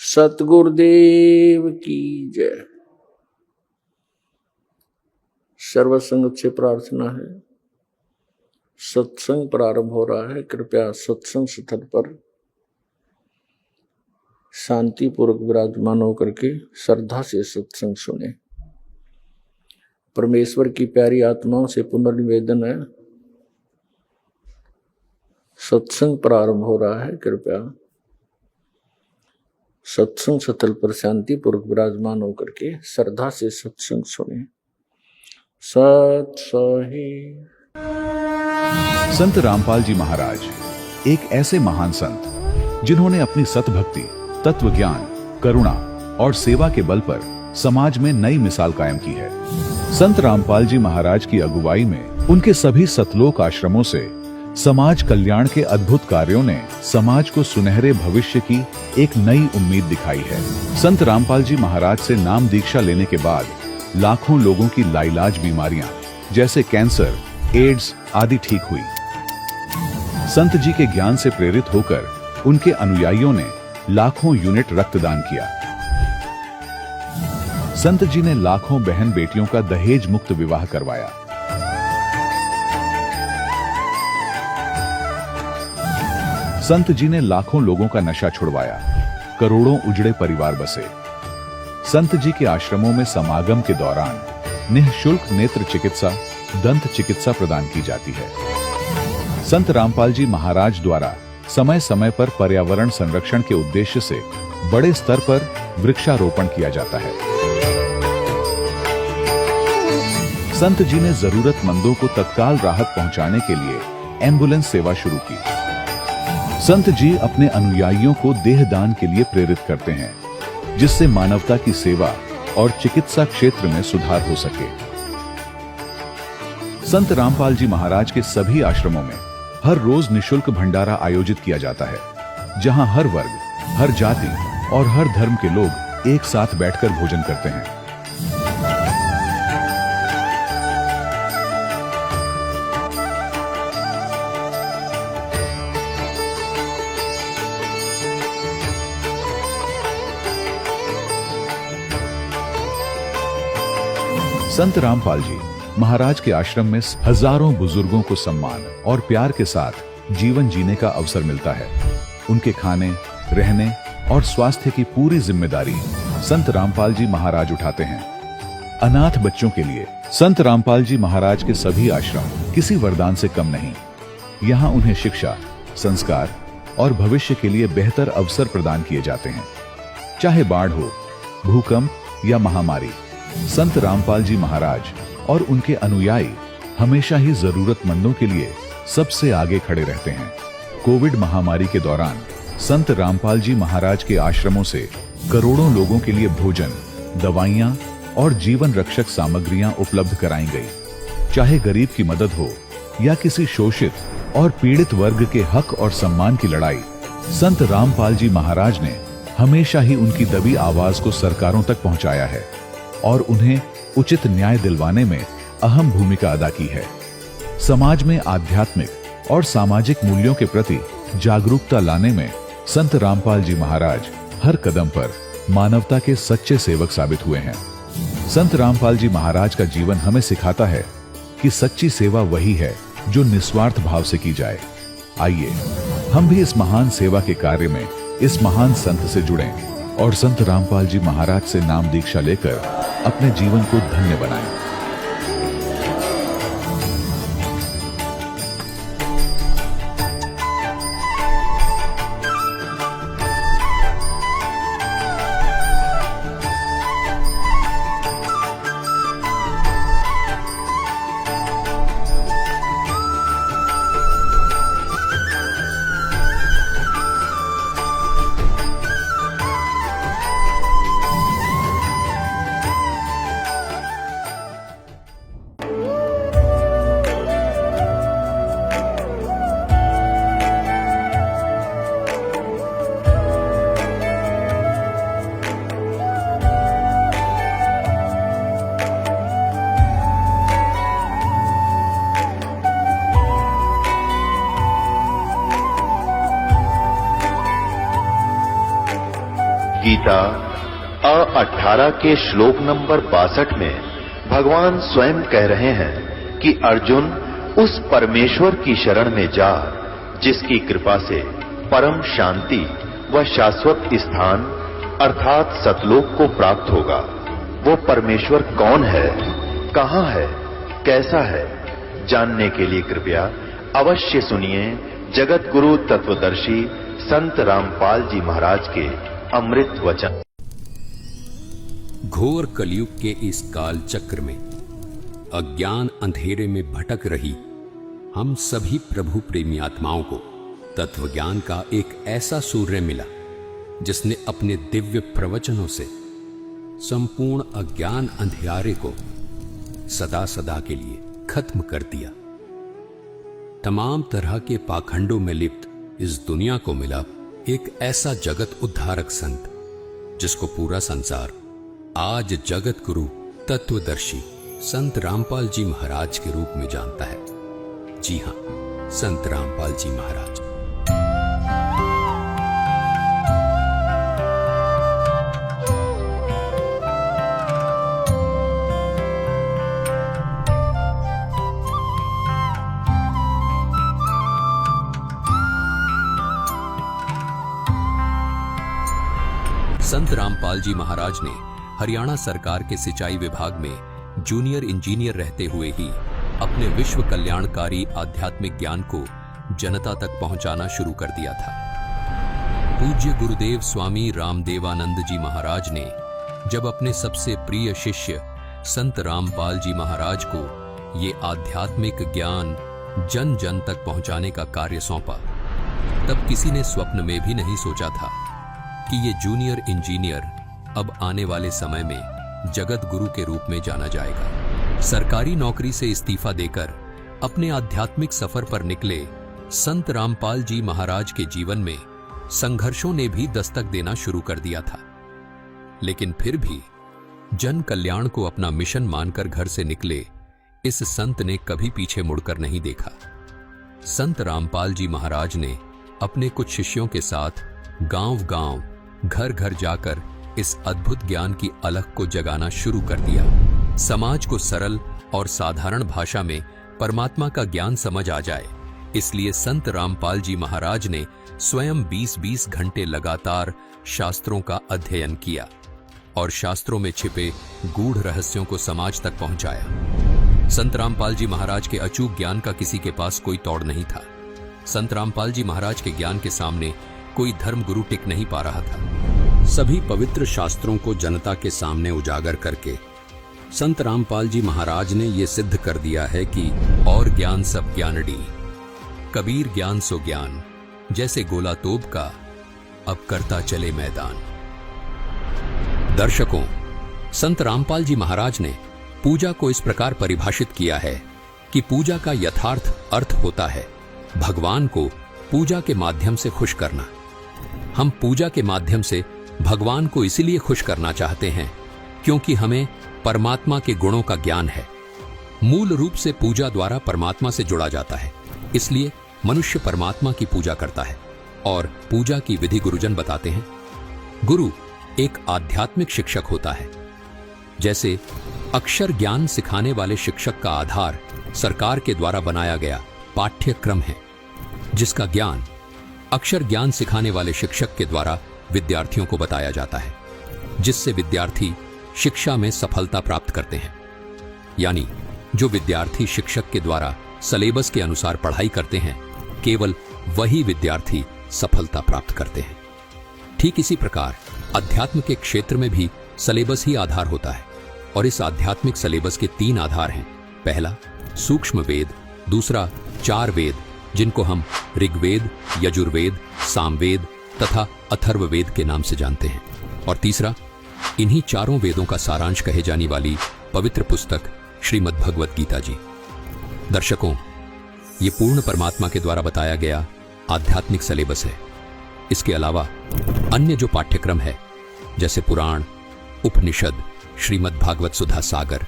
सतगुरुदेव की जय। सर्वसंगत से प्रार्थना है, सत्संग प्रारंभ हो रहा है। कृपया सत्संग स्थल पर शांतिपूर्वक विराजमान होकर के श्रद्धा से सत्संग सुने। परमेश्वर की प्यारी आत्माओं से पुनर्निवेदन है, सत्संग प्रारंभ हो रहा है। कृपया सत्संग स्थल पर शांतिपूर्वक विराजमान होकर के श्रद्धा से सत्संग सुने। सत सही। संत रामपाल जी महाराज एक ऐसे महान संत जिन्होंने अपनी सतभक्ति, तत्व ज्ञान, करुणा और सेवा के बल पर समाज में नई मिसाल कायम की है। संत रामपाल जी महाराज की अगुवाई में उनके सभी सतलोक आश्रमों से समाज कल्याण के अद्भुत कार्यों ने समाज को सुनहरे भविष्य की एक नई उम्मीद दिखाई है। संत रामपाल जी महाराज से नाम दीक्षा लेने के बाद लाखों लोगों की लाइलाज बीमारियां जैसे कैंसर, एड्स आदि ठीक हुई। संत जी के ज्ञान से प्रेरित होकर उनके अनुयायियों ने लाखों यूनिट रक्तदान किया। संत जी ने लाखों बहन बेटियों का दहेज मुक्त विवाह करवाया। संत जी ने लाखों लोगों का नशा छुड़वाया, करोड़ों उजड़े परिवार बसे। संत जी के आश्रमों में समागम के दौरान निःशुल्क नेत्र चिकित्सा, दंत चिकित्सा प्रदान की जाती है। संत रामपाल जी महाराज द्वारा समय समय पर पर्यावरण संरक्षण के उद्देश्य से बड़े स्तर पर वृक्षारोपण किया जाता है। संत जी ने जरूरतमंदों को तत्काल राहत पहुंचाने के लिए एम्बुलेंस सेवा शुरू की। संत जी अपने अनुयायियों को देहदान के लिए प्रेरित करते हैं, जिससे मानवता की सेवा और चिकित्सा क्षेत्र में सुधार हो सके। संत रामपाल जी महाराज के सभी आश्रमों में हर रोज निःशुल्क भंडारा आयोजित किया जाता है, जहां हर वर्ग, हर जाति और हर धर्म के लोग एक साथ बैठकर भोजन करते हैं। संत रामपाल जी महाराज के आश्रम में हजारों बुजुर्गों को सम्मान और प्यार के साथ जीवन जीने का अवसर मिलता है। उनके खाने, रहने और स्वास्थ्य की पूरी जिम्मेदारी संत रामपाल जी महाराज उठाते हैं। अनाथ बच्चों के लिए संत रामपाल जी महाराज के सभी आश्रम किसी वरदान से कम नहीं। यहाँ उन्हें शिक्षा, संस्कार और भविष्य के लिए बेहतर अवसर प्रदान किए जाते हैं। चाहे बाढ़ हो, भूकंप या महामारी, संत रामपाल जी महाराज और उनके अनुयायी हमेशा ही जरूरतमंदों के लिए सबसे आगे खड़े रहते हैं। कोविड महामारी के दौरान संत रामपाल जी महाराज के आश्रमों से करोड़ों लोगों के लिए भोजन, दवाइयां और जीवन रक्षक सामग्रियां उपलब्ध कराई गई। चाहे गरीब की मदद हो या किसी शोषित और पीड़ित वर्ग के हक और सम्मान की लड़ाई, संत रामपाल जी महाराज ने हमेशा ही उनकी दबी आवाज को सरकारों तक पहुंचाया है और उन्हें उचित न्याय दिलवाने में अहम भूमिका अदा की है। समाज में आध्यात्मिक और सामाजिक मूल्यों के प्रति जागरूकता लाने में संत रामपाल जी महाराज हर कदम पर मानवता के सच्चे सेवक साबित हुए हैं। संत रामपाल जी महाराज का जीवन हमें सिखाता है कि सच्ची सेवा वही है जो निस्वार्थ भाव से की जाए। आइए हम भी इस महान सेवा के कार्य में इस महान संत से जुड़ें और संत रामपाल जी महाराज से नाम दीक्षा लेकर अपने जीवन को धन्य बनाएं। गीता अ18 के श्लोक नंबर 62 में भगवान स्वयं कह रहे हैं कि अर्जुन उस परमेश्वर की शरण में जा जिसकी कृपा से परम शांति व शाश्वत स्थान अर्थात सतलोक को प्राप्त होगा। वो परमेश्वर कौन है, कहां है, कैसा है, जानने के लिए कृपया अवश्य सुनिए जगत गुरु तत्वदर्शी संत रामपाल जी महाराज के अमृत वचन। घोर कलयुग के इस काल चक्र में अज्ञान अंधेरे में भटक रही हम सभी प्रभु प्रेमी आत्माओं को तत्व ज्ञान का एक ऐसा सूर्य मिला जिसने अपने दिव्य प्रवचनों से संपूर्ण अज्ञान अंधियारे को सदा सदा के लिए खत्म कर दिया। तमाम तरह के पाखंडों में लिप्त इस दुनिया को मिला एक ऐसा जगत उद्धारक संत जिसको पूरा संसार आज जगत गुरु तत्वदर्शी संत रामपाल जी महाराज के रूप में जानता है। जी हां, संत रामपाल जी महाराज। संत रामपाल जी महाराज ने हरियाणा सरकार के सिंचाई विभाग में जूनियर इंजीनियर रहते हुए ही अपने विश्व कल्याणकारी आध्यात्मिक ज्ञान को जनता तक पहुंचाना शुरू कर दिया था। पूज्य गुरुदेव स्वामी रामदेवानंद जी महाराज ने जब अपने सबसे प्रिय शिष्य संत रामपाल जी महाराज को ये आध्यात्मिक ज्ञान जन जन तक पहुंचाने का कार्य सौंपा, तब किसी ने स्वप्न में भी नहीं सोचा था कि ये जूनियर इंजीनियर अब आने वाले समय में जगत गुरु के रूप में जाना जाएगा। सरकारी नौकरी से इस्तीफा देकर अपने आध्यात्मिक सफर पर निकले संत रामपाल जी महाराज के जीवन में संघर्षों ने भी दस्तक देना शुरू कर दिया था, लेकिन फिर भी जन कल्याण को अपना मिशन मानकर घर से निकले इस संत ने कभी पीछे मुड़कर नहीं देखा। संत रामपाल जी महाराज ने अपने कुछ शिष्यों के साथ गांव-गांव, घर-घर जाकर इस अद्भुत ज्ञान की अलख को जगाना शुरू कर दिया। समाज को सरल और साधारण भाषा में परमात्मा का ज्ञान समझ आ जाए, इसलिए संत रामपाल जी महाराज ने स्वयं 20-20 घंटे लगातार शास्त्रों का अध्ययन किया और शास्त्रों में छिपे गूढ़ रहस्यों को समाज तक पहुंचाया। संत रामपाल जी महाराज के अचूक ज्ञान का किसी के पास कोई तोड़ नहीं था। संत रामपाल जी महाराज के ज्ञान के सामने कोई धर्म गुरु टिक नहीं पा रहा था। सभी पवित्र शास्त्रों को जनता के सामने उजागर करके संत रामपाल जी महाराज ने यह सिद्ध कर दिया है कि और ज्ञान सब ज्ञानडी, कबीर ज्ञान सो ज्ञान, जैसे गोला तोप का अब करता चले मैदान। दर्शकों, संत रामपाल जी महाराज ने पूजा को इस प्रकार परिभाषित किया है कि पूजा का यथार्थ अर्थ होता है भगवान को पूजा के माध्यम से खुश करना। हम पूजा के माध्यम से भगवान को इसीलिए खुश करना चाहते हैं क्योंकि हमें परमात्मा के गुणों का ज्ञान है। मूल रूप से पूजा द्वारा परमात्मा से जुड़ा जाता है, इसलिए मनुष्य परमात्मा की पूजा करता है और पूजा की विधि गुरुजन बताते हैं। गुरु एक आध्यात्मिक शिक्षक होता है। जैसे अक्षर ज्ञान सिखाने वाले शिक्षक का आधार सरकार के द्वारा बनाया गया पाठ्यक्रम है, जिसका ज्ञान अक्षर ज्ञान सिखाने वाले शिक्षक के द्वारा विद्यार्थियों को बताया जाता है, जिससे विद्यार्थी शिक्षा में सफलता प्राप्त करते हैं। यानी जो विद्यार्थी शिक्षक के द्वारा सिलेबस के अनुसार पढ़ाई करते हैं, केवल वही विद्यार्थी सफलता प्राप्त करते हैं। ठीक इसी प्रकार अध्यात्म के क्षेत्र में भी सिलेबस ही आधार होता है और इस आध्यात्मिक सिलेबस के 3 आधार हैं। पहला सूक्ष्म वेद, दूसरा 4 वेद जिनको हम ऋग्वेद, यजुर्वेद, सामवेद तथा अथर्ववेद के नाम से जानते हैं, और तीसरा इन्हीं 4 वेदों का सारांश कहे जाने वाली पवित्र पुस्तक श्रीमद् भगवत गीता जी। दर्शकों, ये पूर्ण परमात्मा के द्वारा बताया गया आध्यात्मिक सिलेबस है। इसके अलावा अन्य जो पाठ्यक्रम है जैसे पुराण, उपनिषद, श्रीमद् भागवत सुधा सागर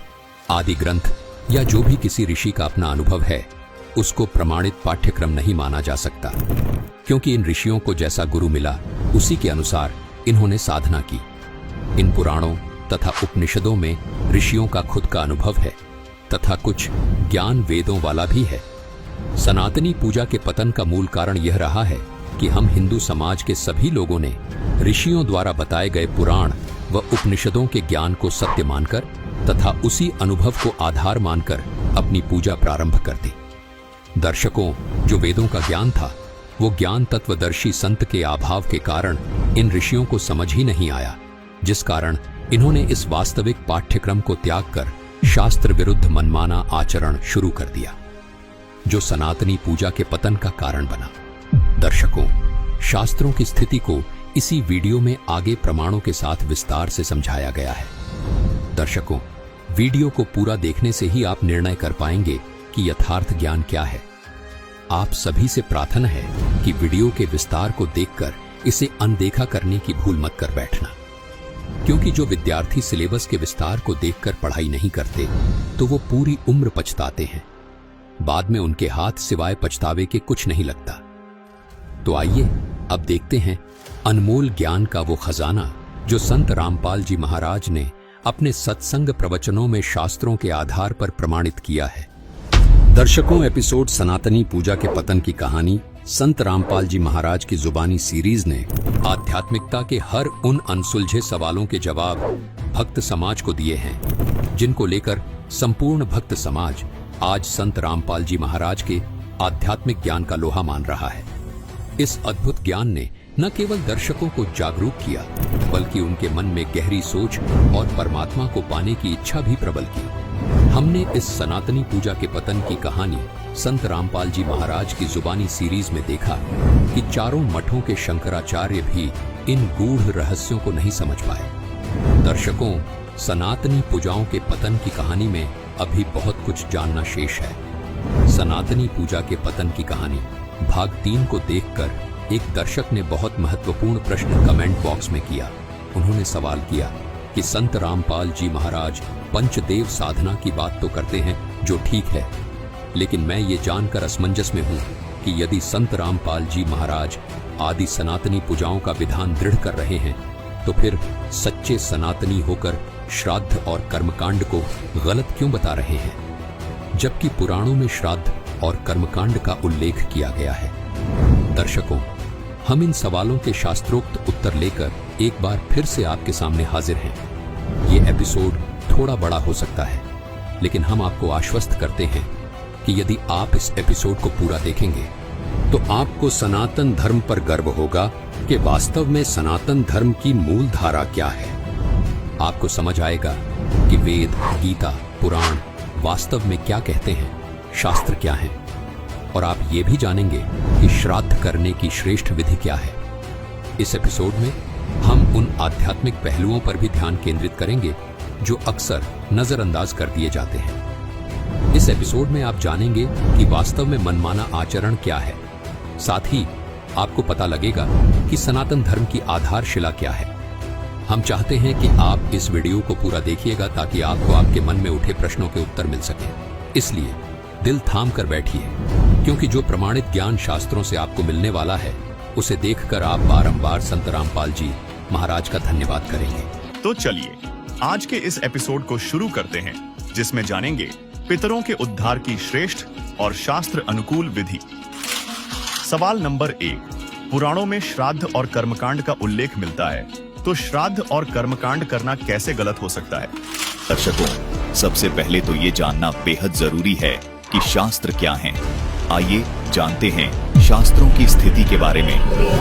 आदि ग्रंथ या जो भी किसी ऋषि का अपना अनुभव है, उसको प्रमाणित पाठ्यक्रम नहीं माना जा सकता, क्योंकि इन ऋषियों को जैसा गुरु मिला उसी के अनुसार इन्होंने साधना की। इन पुराणों तथा उपनिषदों में ऋषियों का खुद का अनुभव है तथा कुछ ज्ञान वेदों वाला भी है। सनातनी पूजा के पतन का मूल कारण यह रहा है कि हम हिंदू समाज के सभी लोगों ने ऋषियों द्वारा बताए गए पुराण व उपनिषदों के ज्ञान को सत्य मानकर तथा उसी अनुभव को आधार मानकर अपनी पूजा प्रारंभ कर दी। दर्शकों, जो वेदों का ज्ञान था वो ज्ञान तत्वदर्शी संत के अभाव के कारण इन ऋषियों को समझ ही नहीं आया, जिस कारण इन्होंने इस वास्तविक पाठ्यक्रम को त्याग कर शास्त्र विरुद्ध मनमाना आचरण शुरू कर दिया, जो सनातनी पूजा के पतन का कारण बना। दर्शकों, शास्त्रों की स्थिति को इसी वीडियो में आगे प्रमाणों के साथ विस्तार से समझाया गया है। दर्शकों, वीडियो को पूरा देखने से ही आप निर्णय कर पाएंगे कि यथार्थ ज्ञान क्या है। आप सभी से प्रार्थना है कि वीडियो के विस्तार को देखकर इसे अनदेखा करने की भूल मत कर बैठना, क्योंकि जो विद्यार्थी सिलेबस के विस्तार को देखकर पढ़ाई नहीं करते तो वो पूरी उम्र पछताते हैं। बाद में उनके हाथ सिवाय पछतावे के कुछ नहीं लगता। तो आइए अब देखते हैं अनमोल ज्ञान का वो खजाना जो संत रामपाल जी महाराज ने अपने सत्संग प्रवचनों में शास्त्रों के आधार पर प्रमाणित किया है। दर्शकों, एपिसोड सनातनी पूजा के पतन की कहानी संत रामपाल जी महाराज की जुबानी सीरीज ने आध्यात्मिकता के हर उन अनसुलझे सवालों के जवाब भक्त समाज को दिए हैं, जिनको लेकर संपूर्ण भक्त समाज आज संत रामपाल जी महाराज के आध्यात्मिक ज्ञान का लोहा मान रहा है। इस अद्भुत ज्ञान ने न केवल दर्शकों को जागरूक किया, बल्कि उनके मन में गहरी सोच और परमात्मा को पाने की इच्छा भी प्रबल की। हमने इस सनातनी पूजा के पतन की कहानी संत रामपाल जी महाराज की जुबानी सीरीज में देखा कि चारों मठों के शंकराचार्य भी इन गूढ़ रहस्यों को नहीं समझ पाए। दर्शकों, सनातनी पूजाओं के पतन की कहानी में अभी बहुत कुछ जानना शेष है। सनातनी पूजा के पतन की कहानी भाग 3 को देखकर एक दर्शक ने बहुत महत्वपूर्ण प्रश्न कमेंट बॉक्स में किया। उन्होंने सवाल किया कि संत रामपाल जी महाराज पंचदेव साधना की बात तो करते हैं, जो ठीक है, लेकिन मैं ये जानकर असमंजस में हूं कि यदि संत रामपाल जी महाराज आदि सनातनी पूजाओं का विधान दृढ़ कर रहे हैं तो फिर सच्चे सनातनी होकर श्राद्ध और कर्मकांड को गलत क्यों बता रहे हैं, जबकि पुराणों में श्राद्ध और कर्मकांड का उल्लेख किया गया है। दर्शकों, हम इन सवालों के शास्त्रोक्त उत्तर लेकर एक बार फिर से आपके सामने हाजिर हैं। ये एपिसोड थोड़ा बड़ा हो सकता है, लेकिन हम आपको आश्वस्त करते हैं कि यदि आप इस एपिसोड को पूरा देखेंगे तो आपको सनातन धर्म पर गर्व होगा कि वास्तव में सनातन धर्म की मूल धारा क्या है। आपको समझ आएगा कि वेद, गीता, पुराण वास्तव में क्या कहते हैं, शास्त्र क्या है, और आप ये भी जानेंगे कि श्राद्ध करने की श्रेष्ठ विधि क्या है। इस एपिसोड में हम उन आध्यात्मिक पहलुओं पर भी ध्यान केंद्रित करेंगे जो अक्सर नजरअंदाज कर दिए जाते हैं। इस एपिसोड में आप जानेंगे कि वास्तव में मनमाना आचरण क्या है। साथ ही आपको पता लगेगा कि सनातन धर्म की आधारशिला क्या है। हम चाहते हैं कि आप इस वीडियो को पूरा देखिएगा ताकि आपको आपके मन में उठे प्रश्नों के उत्तर मिल सके। इसलिए दिल थाम कर बैठिए, क्योंकि जो प्रमाणित ज्ञान शास्त्रों से आपको मिलने वाला है उसे देखकर आप बारंबार संत रामपाल जी महाराज का धन्यवाद करेंगे। तो चलिए आज के इस एपिसोड को शुरू करते हैं, जिसमें जानेंगे पितरों के उद्धार की श्रेष्ठ और शास्त्र अनुकूल विधि। सवाल नंबर 1, पुराणों में श्राद्ध और कर्मकांड का उल्लेख मिलता है, तो श्राद्ध और कर्मकांड करना कैसे गलत हो सकता है? दर्शकों, सबसे पहले तो ये जानना बेहद जरूरी है कि शास्त्र क्या हैं। आइए जानते हैं शास्त्रों की स्थिति के बारे में।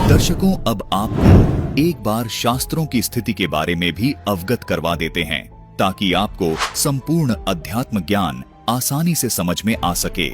दर्शकों, अब आपको एक बार शास्त्रों की स्थिति के बारे में भी अवगत करवा देते हैं, ताकि आपको संपूर्ण अध्यात्म ज्ञान आसानी से समझ में आ सके।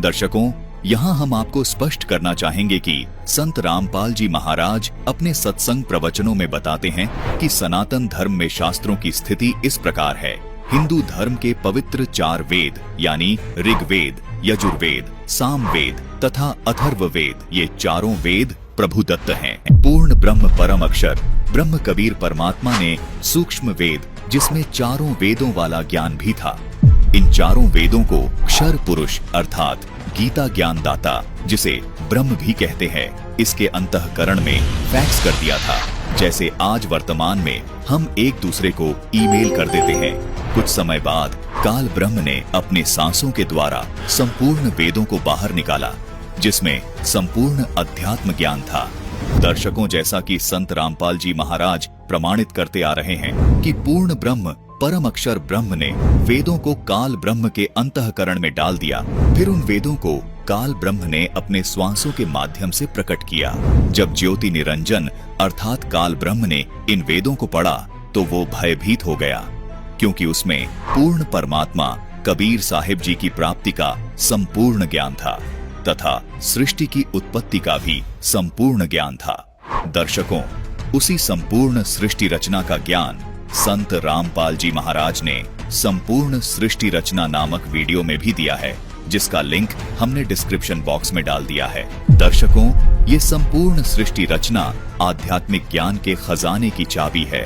दर्शकों, यहाँ हम आपको स्पष्ट करना चाहेंगे कि संत रामपाल जी महाराज अपने सत्संग प्रवचनों में बताते हैं कि सनातन धर्म में शास्त्रों की स्थिति इस प्रकार है। हिंदू धर्म के पवित्र 4 वेद यानी ऋग्वेद, यजुर्वेद, सामवेद तथा अथर्ववेद, ये चारों वेद प्रभुदत्त हैं। पूर्ण ब्रह्म परम अक्षर ब्रह्म कबीर परमात्मा ने सूक्ष्म वेद, जिसमें चारों वेदों वाला ज्ञान भी था, इन चारों वेदों को क्षर पुरुष अर्थात गीता ज्ञान दाता, जिसे ब्रह्म भी कहते हैं, इसके अंतःकरण में फैक्स कर दिया था। जैसे आज वर्तमान में हम एक दूसरे को ईमेल कर देते हैं। कुछ समय बाद काल ब्रह्म ने अपने सांसों के द्वारा संपूर्ण वेदों को बाहर निकाला, जिसमें संपूर्ण अध्यात्म ज्ञान था। दर्शकों, जैसा कि संत रामपाल जी महाराज प्रमाणित करते आ रहे हैं कि पूर्ण ब्रह्म परम अक्षर ब्रह्म ने वेदों को काल ब्रह्म के अंतःकरण में डाल दिया। फिर उन वेदों को काल ब्रह्म ने अपने श्वासों के माध्यम से प्रकट किया। जब ज्योति निरंजन अर्थात काल ब्रह्म ने इन वेदों को पढ़ा तो वो भयभीत हो गया, क्योंकि उसमें पूर्ण परमात्मा कबीर साहिब जी की प्राप्ति का संपूर्ण ज्ञान था तथा सृष्टि की उत्पत्ति का भी संपूर्ण ज्ञान था। दर्शकों, उसी संपूर्ण सृष्टि रचना का ज्ञान संत रामपाल जी महाराज ने संपूर्ण सृष्टि रचना नामक वीडियो में भी दिया है, जिसका लिंक हमने डिस्क्रिप्शन बॉक्स में डाल दिया है। दर्शकों, ये संपूर्ण सृष्टि रचना आध्यात्मिक ज्ञान के खजाने की चाबी है।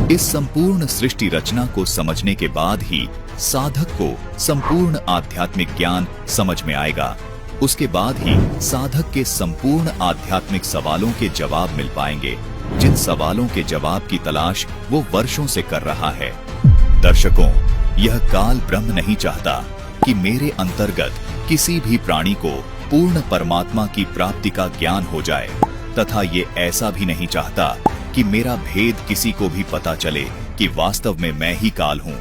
इस संपूर्ण सृष्टि रचना को समझने के बाद ही साधक को संपूर्ण आध्यात्मिक ज्ञान समझ में आएगा। उसके बाद ही साधक के संपूर्ण आध्यात्मिक सवालों के जवाब मिल पाएंगे, जिन सवालों के जवाब की तलाश वो वर्षों से कर रहा है। दर्शकों, यह काल ब्रह्म नहीं चाहता कि मेरे अंतर्गत किसी भी प्राणी को पूर्ण परमात्मा की प्राप्ति का ज्ञान हो जाए, तथा ये ऐसा भी नहीं चाहता कि मेरा भेद किसी को भी पता चले कि वास्तव में मैं ही काल हूँ।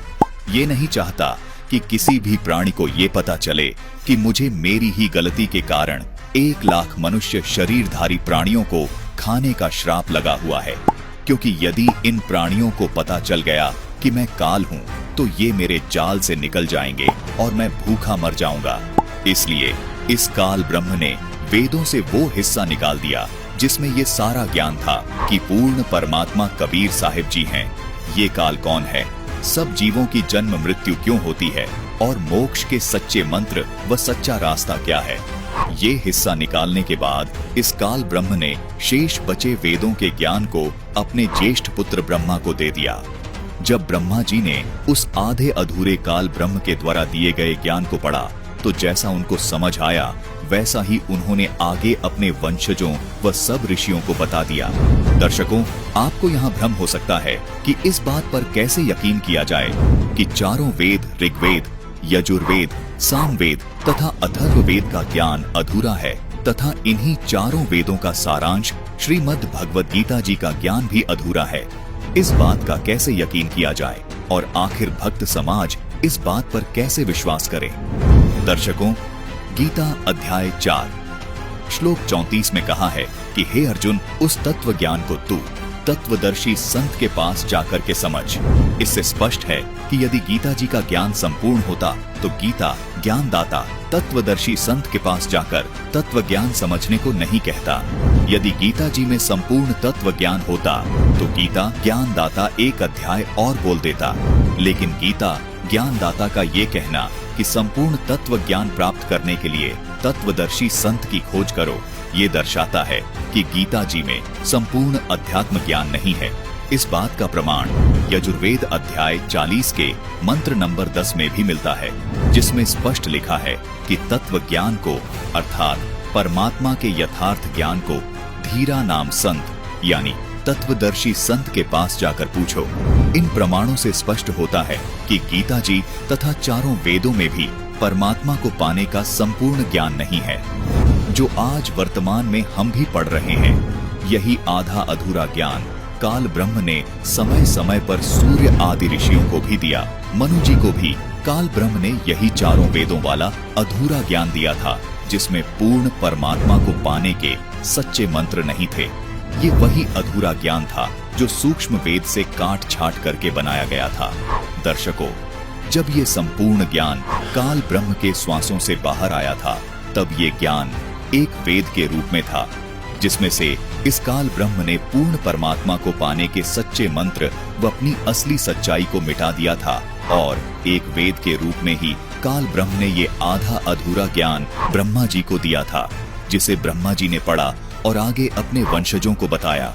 ये नहीं चाहता कि किसी भी प्राणी को ये पता चले कि मुझे मेरी ही गलती के कारण 1 लाख मनुष्य शरीरधारी प्राणियों को खाने का श्राप लगा हुआ है, क्योंकि यदि इन प्राणियों को पता चल गया कि मैं काल हूँ तो ये मेरे जाल से निकल जाएंगे और मैं भूखा मर जाऊंगा। इसलिए इस काल ब्रह्म ने वेदों से वो हिस्सा निकाल दिया जिसमें ये सारा ज्ञान था कि पूर्ण परमात्मा कबीर साहिब जी हैं। ये काल कौन है, सब जीवों की जन्म मृत्यु क्यों होती है और मोक्ष के सच्चे मंत्र व सच्चा रास्ता क्या है। ये हिस्सा निकालने के बाद इस काल ब्रह्म ने शेष बचे वेदों के ज्ञान को अपने ज्येष्ठ पुत्र ब्रह्मा को दे दिया। जब ब्रह्मा जी ने उस आधे अधूरे काल ब्रह्म के द्वारा दिए गए ज्ञान को पढ़ा तो जैसा उनको समझ आया वैसा ही उन्होंने आगे अपने वंशजों व सब ऋषियों को बता दिया। दर्शकों, आपको यहाँ भ्रम हो सकता है कि इस बात पर कैसे यकीन किया जाए कि चारों वेद ऋग्वेद, यजुर्वेद, सामवेद तथा अथर्ववेद का ज्ञान अधूरा है तथा इन्हीं चारों वेदों का सारांश श्रीमद् भगवद गीता जी का ज्ञान भी अधूरा है। इस बात का कैसे यकीन किया जाए और आखिर भक्त समाज इस बात पर कैसे विश्वास करे। दर्शकों, गीता अध्याय 4 श्लोक 34 में कहा है कि हे अर्जुन, उस तत्व ज्ञान को तू तत्वदर्शी संत के पास जाकर के समझ। इससे स्पष्ट है कि यदि गीता जी का ज्ञान संपूर्ण होता तो गीता ज्ञानदाता तत्वदर्शी संत के पास जाकर तत्व ज्ञान समझने को नहीं कहता। यदि गीता जी में संपूर्ण तत्व ज्ञान होता तो गीता ज्ञानदाता 1 अध्याय और बोल देता, लेकिन गीता ज्ञानदाता का ये कहना कि संपूर्ण तत्व ज्ञान प्राप्त करने के लिए तत्वदर्शी संत की खोज करो, ये दर्शाता है कि गीता जी में संपूर्ण अध्यात्म ज्ञान नहीं है। इस बात का प्रमाण यजुर्वेद अध्याय 40 के मंत्र नंबर 10 में भी मिलता है, जिसमें स्पष्ट लिखा है कि तत्व ज्ञान को अर्थात परमात्मा के यथार्थ ज्ञान को धीरा नाम संत यानी तत्वदर्शी संत के पास जाकर पूछो। इन प्रमाणों से स्पष्ट होता है कि गीता जी तथा चारों वेदों में भी परमात्मा को पाने का संपूर्ण ज्ञान नहीं है। जो आज वर्तमान में हम भी पढ़ रहे हैं, यही आधा अधूरा ज्ञान काल ब्रह्म ने समय समय पर सूर्य आदि ऋषियों को भी दिया। मनु जी को भी काल ब्रह्म ने यही चारों वेदों वाला अधूरा ज्ञान दिया था, जिसमें पूर्ण परमात्मा को पाने के सच्चे मंत्र नहीं थे। ये वही अधूरा ज्ञान था जो सूक्ष्म वेद से काट छाट करके बनाया गया था। दर्शकों, जब ये संपूर्ण ज्ञान काल ब्रह्म के श्वासों से बाहर आया था, तब ये ज्ञान एक वेद के रूप में था, जिसमें से इस काल ब्रह्म ने पूर्ण परमात्मा को पाने के सच्चे मंत्र व अपनी असली सच्चाई को मिटा दिया था। और एक वेद के रूप में ही काल ब्रह्म ने ये आधा अधूरा ज्ञान ब्रह्मा जी को दिया था, जिसे ब्रह्मा जी ने पढ़ा और आगे अपने वंशजों को बताया।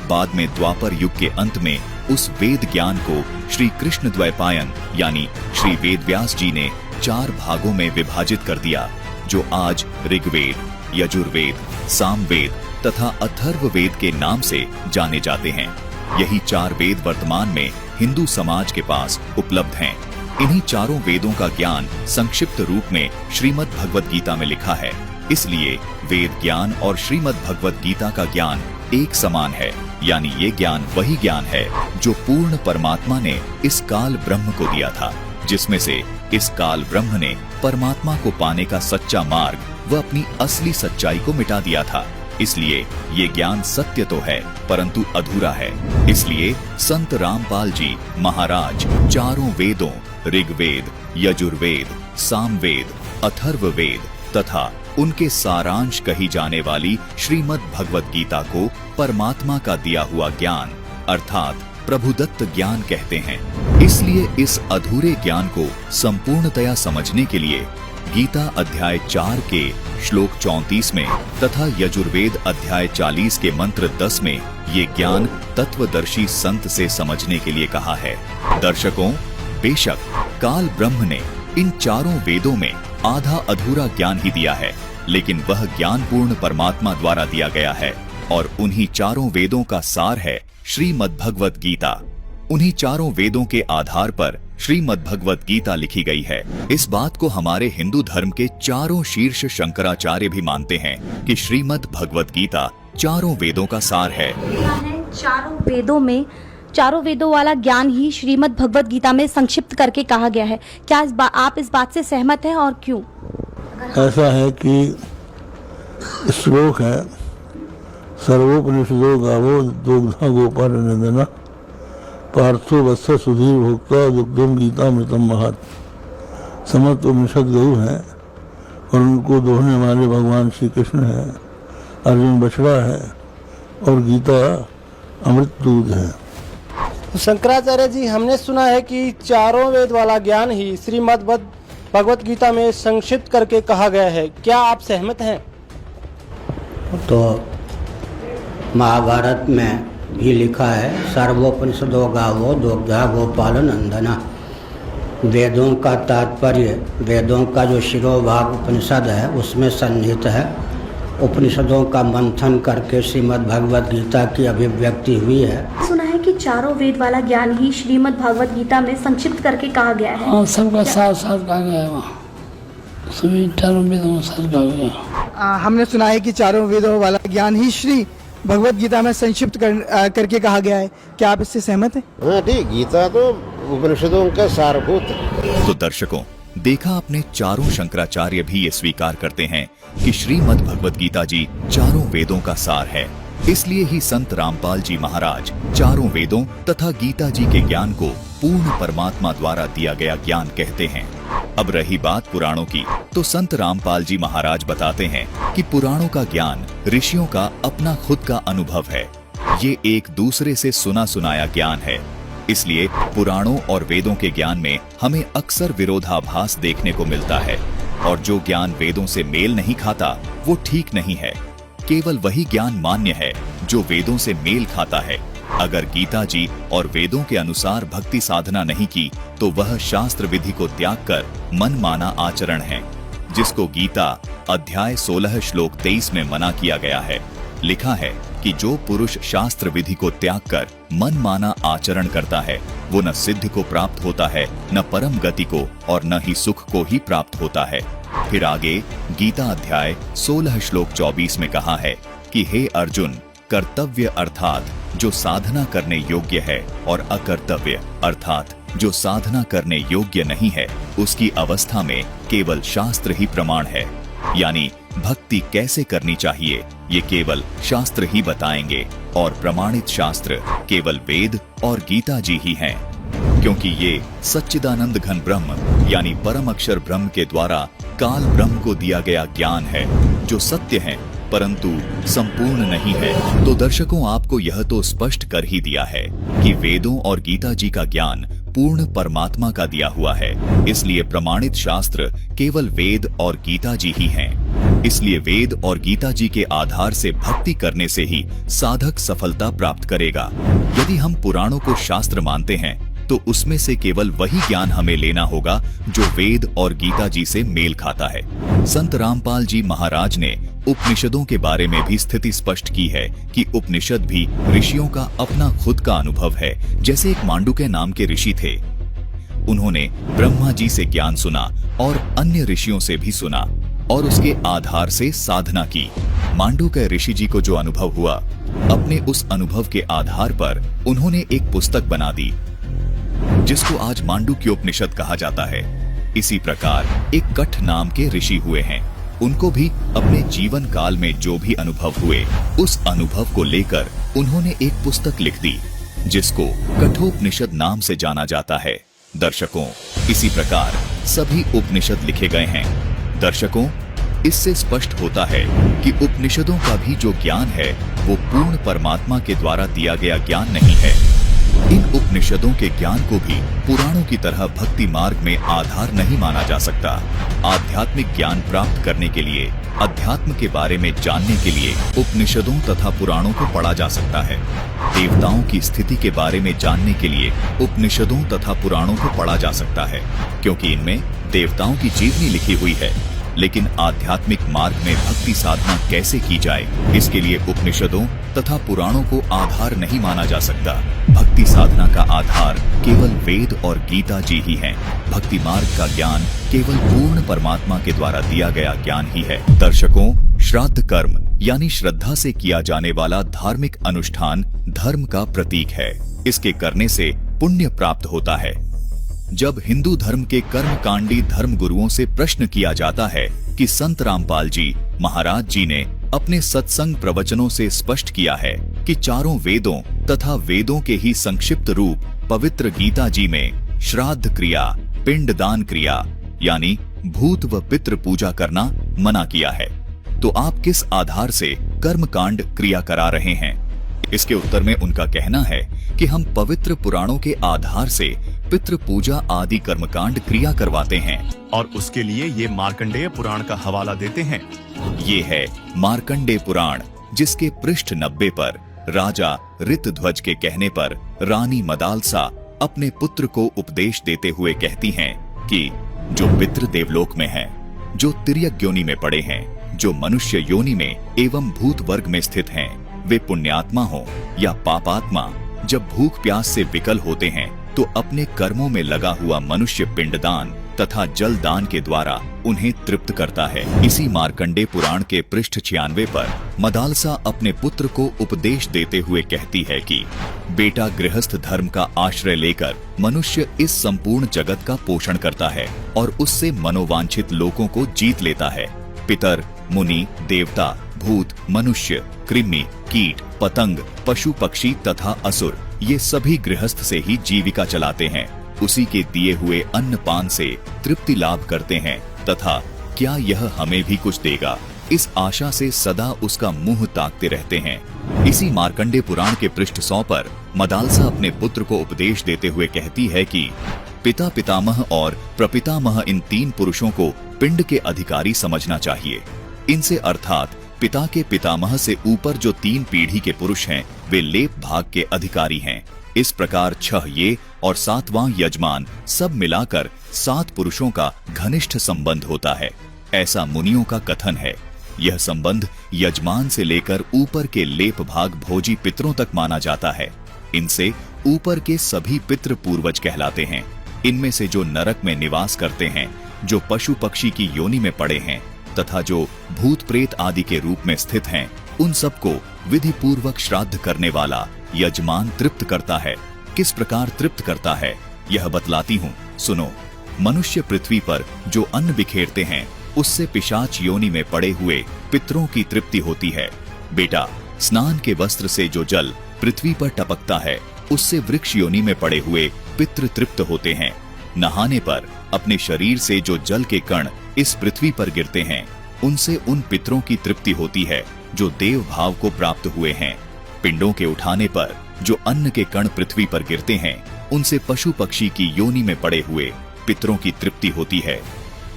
बाद में द्वापर युग के अंत में उस वेद ज्ञान को श्री कृष्ण द्वैपायन यानी श्री वेद व्यास जी ने 4 भागों में विभाजित कर दिया, जो आज ऋग्वेद, यजुर्वेद, सामवेद तथा अथर्ववेद के नाम से जाने जाते हैं। यही 4 वेद वर्तमान में हिंदू समाज के पास उपलब्ध हैं। इन्हीं चारों वेदों का ज्ञान संक्षिप्त रूप में श्रीमद् भगवत गीता में लिखा है। इसलिए वेद ज्ञान और श्रीमद् भगवत गीता का ज्ञान एक समान है। यानी ये ज्ञान वही ज्ञान है जो पूर्ण परमात्मा ने इस काल ब्रह्म को दिया था, जिसमें से इस काल ब्रह्म ने परमात्मा को पाने का सच्चा मार्ग व अपनी असली सच्चाई को मिटा दिया था। इसलिए ये ज्ञान सत्य तो है परंतु अधूरा है। इसलिए संत रामपाल जी महाराज चारों वेदों ऋग्वेद, यजुर्वेद, सामवेद, अथर्ववेद तथा उनके सारांश कही जाने वाली श्रीमद् भगवत गीता को परमात्मा का दिया हुआ ज्ञान अर्थात प्रभुदत्त ज्ञान कहते हैं। इसलिए इस अधूरे ज्ञान को संपूर्णतया समझने के लिए गीता अध्याय 4 के श्लोक 34 में तथा यजुर्वेद अध्याय 40 के मंत्र 10 में ये ज्ञान तत्वदर्शी संत से समझने के लिए कहा है। दर्शकों, बेशक काल ब्रह्म ने इन चारों वेदों में आधा अधूरा ज्ञान ही दिया है, लेकिन वह ज्ञान पूर्ण परमात्मा द्वारा दिया गया है और उन्हीं चारों वेदों का सार है श्रीमद् भगवत गीता। उन्हीं चारों वेदों के आधार पर श्रीमद् भगवत गीता लिखी गई है। इस बात को हमारे हिंदू धर्म के चारों शीर्ष शंकराचार्य भी मानते हैं कि श्रीमद् भगवत गीता चारों वेदों का सार है। चारों वेदों वाला ज्ञान ही श्रीमद् भगवत गीता में संक्षिप्त करके कहा गया है। क्या आप इस बात से सहमत हैं और क्यों? ऐसा है कि श्लोक है, सर्वोपनिषदो गावो दुग्धा गोपाल नंदना पार्थो वत्स सुधीर भोक्ता दुग्धम गीता मृतम महत। समस्त उपनिषद गऊ है और उनको दोहने वाले भगवान श्री कृष्ण है, अर्जुन बछड़ा है और गीता अमृत दूध है। शंकराचार्य जी, हमने सुना है कि चारों वेद वाला ज्ञान ही श्रीमद् भगवत गीता में संक्षिप्त करके कहा गया है। क्या आप सहमत हैं? तो महाभारत में भी लिखा है, सर्वोपनिषदो गावो दुग्धा गोपाल नंदना। वेदों का तात्पर्य, वेदों का जो शिरोभाग उपनिषद है उसमें सन्निहित है। उपनिषदों का मंथन करके श्रीमद् भगवत गीता की अभिव्यक्ति हुई है। सुना है कि चारों वेद वाला ज्ञान ही श्रीमद् भगवत गीता में संक्षिप्त करके कहा गया है। हाँ, सबका साथ साथ कहा गया है, वहाँ सभी चारों वेदों साथ कहा गया। हमने सुना है कि चारों वेदों वाला ज्ञान ही श्री भगवत गीता में संक्षिप्त करके कहा गया है। क्या आप इससे सहमत हैं? हाँ ठीक, गीता तो उपनिषदों का सारभूत है। तो दर्शकों, देखा आपने, चारों शंकराचार्य भी ये स्वीकार करते हैं कि श्रीमद् भगवत गीता जी चारों वेदों का सार है। इसलिए ही संत रामपाल जी महाराज चारों वेदों तथा गीता जी के ज्ञान को पूर्ण परमात्मा द्वारा दिया गया ज्ञान कहते हैं। अब रही बात पुराणों की, तो संत रामपाल जी महाराज बताते हैं कि पुराणों का ज्ञान ऋषियों का अपना खुद का अनुभव है। ये एक दूसरे से सुना सुनाया ज्ञान है। इसलिए पुराणों और वेदों के ज्ञान में हमें अक्सर विरोधाभास देखने को मिलता है और जो ज्ञान वेदों से मेल नहीं खाता वो ठीक नहीं है। केवल वही ज्ञान मान्य है जो वेदों से मेल खाता है। अगर गीता जी और वेदों के अनुसार भक्ति साधना नहीं की तो वह शास्त्र विधि को त्याग कर मनमाना आचरण है, जिसको गीता अध्याय 16 श्लोक 23 में मना किया गया है। लिखा है कि जो पुरुष शास्त्र विधि को त्याग कर मनमाना आचरण करता है वो न सिद्धि को प्राप्त होता है, न परम गति को और न ही सुख को ही प्राप्त होता है। फिर आगे गीता अध्याय 16 श्लोक 24 में कहा है कि हे अर्जुन, कर्तव्य अर्थात जो साधना करने योग्य है और अकर्तव्य अर्थात जो साधना करने योग्य नहीं है, उसकी अवस्था में केवल शास्त्र ही प्रमाण है। यानी भक्ति कैसे करनी चाहिए ये केवल शास्त्र ही बताएंगे और प्रमाणित शास्त्र केवल वेद और गीता जी ही हैं, क्योंकि ये सच्चिदानंद घन ब्रह्म यानी परम अक्षर ब्रह्म के द्वारा काल ब्रह्म को दिया गया ज्ञान है, जो सत्य है परंतु संपूर्ण नहीं है। तो दर्शकों, आपको यह तो स्पष्ट कर ही दिया है कि वेदों और गीता जी का ज्ञान पूर्ण परमात्मा का दिया हुआ है। इसलिए प्रमाणित शास्त्र केवल वेद और गीता जी ही हैं। इसलिए वेद और गीता जी के आधार से भक्ति करने से ही साधक सफलता प्राप्त करेगा। यदि हम पुराणों को शास्त्र मानते हैं तो उसमें से केवल वही ज्ञान हमें लेना होगा जो वेद और गीता जी से मेल खाता है। संत रामपाल जी महाराज ने उपनिषदों के बारे में भी स्थिति स्पष्ट की है कि उपनिषद भी ऋषियों का अपना खुद का अनुभव है। जैसे एक मांडुक्य नाम के ऋषि थे, उन्होंने ब्रह्मा जी से ज्ञान सुना और अन्य ऋषियों से भी सुना और उसके आधार से साधना की। मांडुक्य ऋषि जी को जो अनुभव हुआ, अपने उस अनुभव के आधार पर उन्होंने एक पुस्तक बना दी जिसको आज मांडुक्योपनिषद कहा जाता है। इसी प्रकार एक कठ नाम के ऋषि हुए हैं। उनको भी अपने जीवन काल में जो भी अनुभव हुए, उस अनुभव को लेकर उन्होंने एक पुस्तक लिख दी जिसको कठोपनिषद नाम से जाना जाता है। दर्शकों, इसी प्रकार सभी उपनिषद लिखे गए हैं। दर्शकों, इससे स्पष्ट होता है कि उपनिषदों का भी जो ज्ञान है वो पूर्ण परमात्मा के द्वारा दिया गया ज्ञान नहीं है। इन उपनिषदों के ज्ञान को भी पुराणों की तरह भक्ति मार्ग में आधार नहीं माना जा सकता। आध्यात्मिक ज्ञान प्राप्त करने के लिए, अध्यात्म के बारे में जानने के लिए उपनिषदों तथा पुराणों को पढ़ा जा सकता है। देवताओं की स्थिति के बारे में जानने के लिए उपनिषदों तथा पुराणों को पढ़ा जा सकता है, क्योंकि इनमें देवताओं की जीवनी लिखी हुई है। लेकिन आध्यात्मिक मार्ग में भक्ति साधना कैसे की जाए, इसके लिए उपनिषदों तथा पुराणों को आधार नहीं माना जा सकता। भक्ति साधना का आधार केवल वेद और गीता जी ही हैं। भक्ति मार्ग का ज्ञान केवल पूर्ण परमात्मा के द्वारा दिया गया ज्ञान ही है। दर्शकों, श्राद्ध कर्म यानी श्रद्धा से किया जाने वाला धार्मिक अनुष्ठान धर्म का प्रतीक है। इसके करने से पुण्य प्राप्त होता है। जब हिंदू धर्म के कर्मकांडी धर्म गुरुओं से प्रश्न किया जाता है कि संत रामपाल जी महाराज जी ने अपने सत्संग प्रवचनों से स्पष्ट किया है कि चारों वेदों तथा वेदों के ही संक्षिप्त रूप पवित्र गीता जी में श्राद्ध क्रिया, पिंडदान क्रिया यानी भूत व पितृ पूजा करना मना किया है, तो आप किस आधार से कर्मकांड क्रिया करा रहे हैं? इसके उत्तर में उनका कहना है कि हम पवित्र पुराणों के आधार से पितृ पूजा आदि कर्मकांड क्रिया करवाते हैं और उसके लिए ये मार्कंडेय पुराण का हवाला देते हैं। ये है मार्कंडेय पुराण, जिसके पृष्ठ 90 पर राजा ऋतध्वज के कहने पर रानी मदालसा अपने पुत्र को उपदेश देते हुए कहती हैं कि जो पितृ देवलोक में हैं, जो तिर्यक योनि में पड़े हैं, जो मनुष्य योनि में एवं भूत वर्ग में स्थित हैं, वे पुण्यात्मा हो या पापात्मा, जब भूख प्यास से विकल होते हैं तो अपने कर्मों में लगा हुआ मनुष्य पिंडदान तथा जल दान के द्वारा उन्हें तृप्त करता है। इसी मार्कंडेय पुराण के पृष्ठ 96 पर मदालसा अपने पुत्र को उपदेश देते हुए कहती है कि बेटा, गृहस्थ धर्म का आश्रय लेकर मनुष्य इस संपूर्ण जगत का पोषण करता है और उससे मनोवांछित लोगों को जीत लेता है। पितर, मुनि, देवता, भूत, मनुष्य, कृमि, कीट, पतंग, पशु पक्षी तथा असुर, ये सभी गृहस्थ से ही जीविका चलाते हैं। उसी के दिए हुए अन्न पान से तृप्ति लाभ करते हैं तथा क्या यह हमें भी कुछ देगा, इस आशा से सदा उसका मुंह ताकते रहते हैं। इसी मार्कंडेय पुराण के पृष्ठ 100 पर मदालसा अपने पुत्र को उपदेश देते हुए कहती है कि पिता, पितामह और प्रपितामह, इन 3 पुरुषों को पिंड के अधिकारी समझना चाहिए। इनसे अर्थात पिता के पितामह से ऊपर जो 3 पीढ़ी के पुरुष हैं, वे लेप भाग के अधिकारी हैं। इस प्रकार 6 ये और 7वां यजमान, सब मिलाकर 7 पुरुषों का घनिष्ठ संबंध होता है, ऐसा मुनियों का कथन है। यह संबंध यजमान से लेकर ऊपर के लेप भाग भोजी पितरों तक माना जाता है। इनसे ऊपर के सभी पितृ पूर्वज कहलाते हैं। इनमें से जो नरक में निवास करते हैं, जो पशु पक्षी की योनि में पड़े हैं तथा जो भूत प्रेत आदि के रूप में स्थित हैं, उन सबको विधि पूर्वक श्राद्ध करने वाला यजमान तृप्त करता है। किस प्रकार तृप्त करता है, यह बतलाती हूँ, सुनो। मनुष्य पृथ्वी पर जो अन्न बिखेरते हैं, उससे पिशाच योनि में पड़े हुए पितरों की तृप्ति होती है। बेटा, स्नान के वस्त्र से जो जल पृथ्वी पर टपकता है, उससे वृक्ष योनि में पड़े हुए पितृ तृप्त होते हैं। नहाने पर अपने शरीर से जो जल के कण इस पृथ्वी पर गिरते हैं, उनसे उन पितरों की तृप्ति होती है जो देव भाव को प्राप्त हुए हैं। पिंडों के उठाने पर जो अन्न के कण पृथ्वी पर गिरते हैं, उनसे पशु पक्षी की योनि में पड़े हुए पितरों की तृप्ति होती है।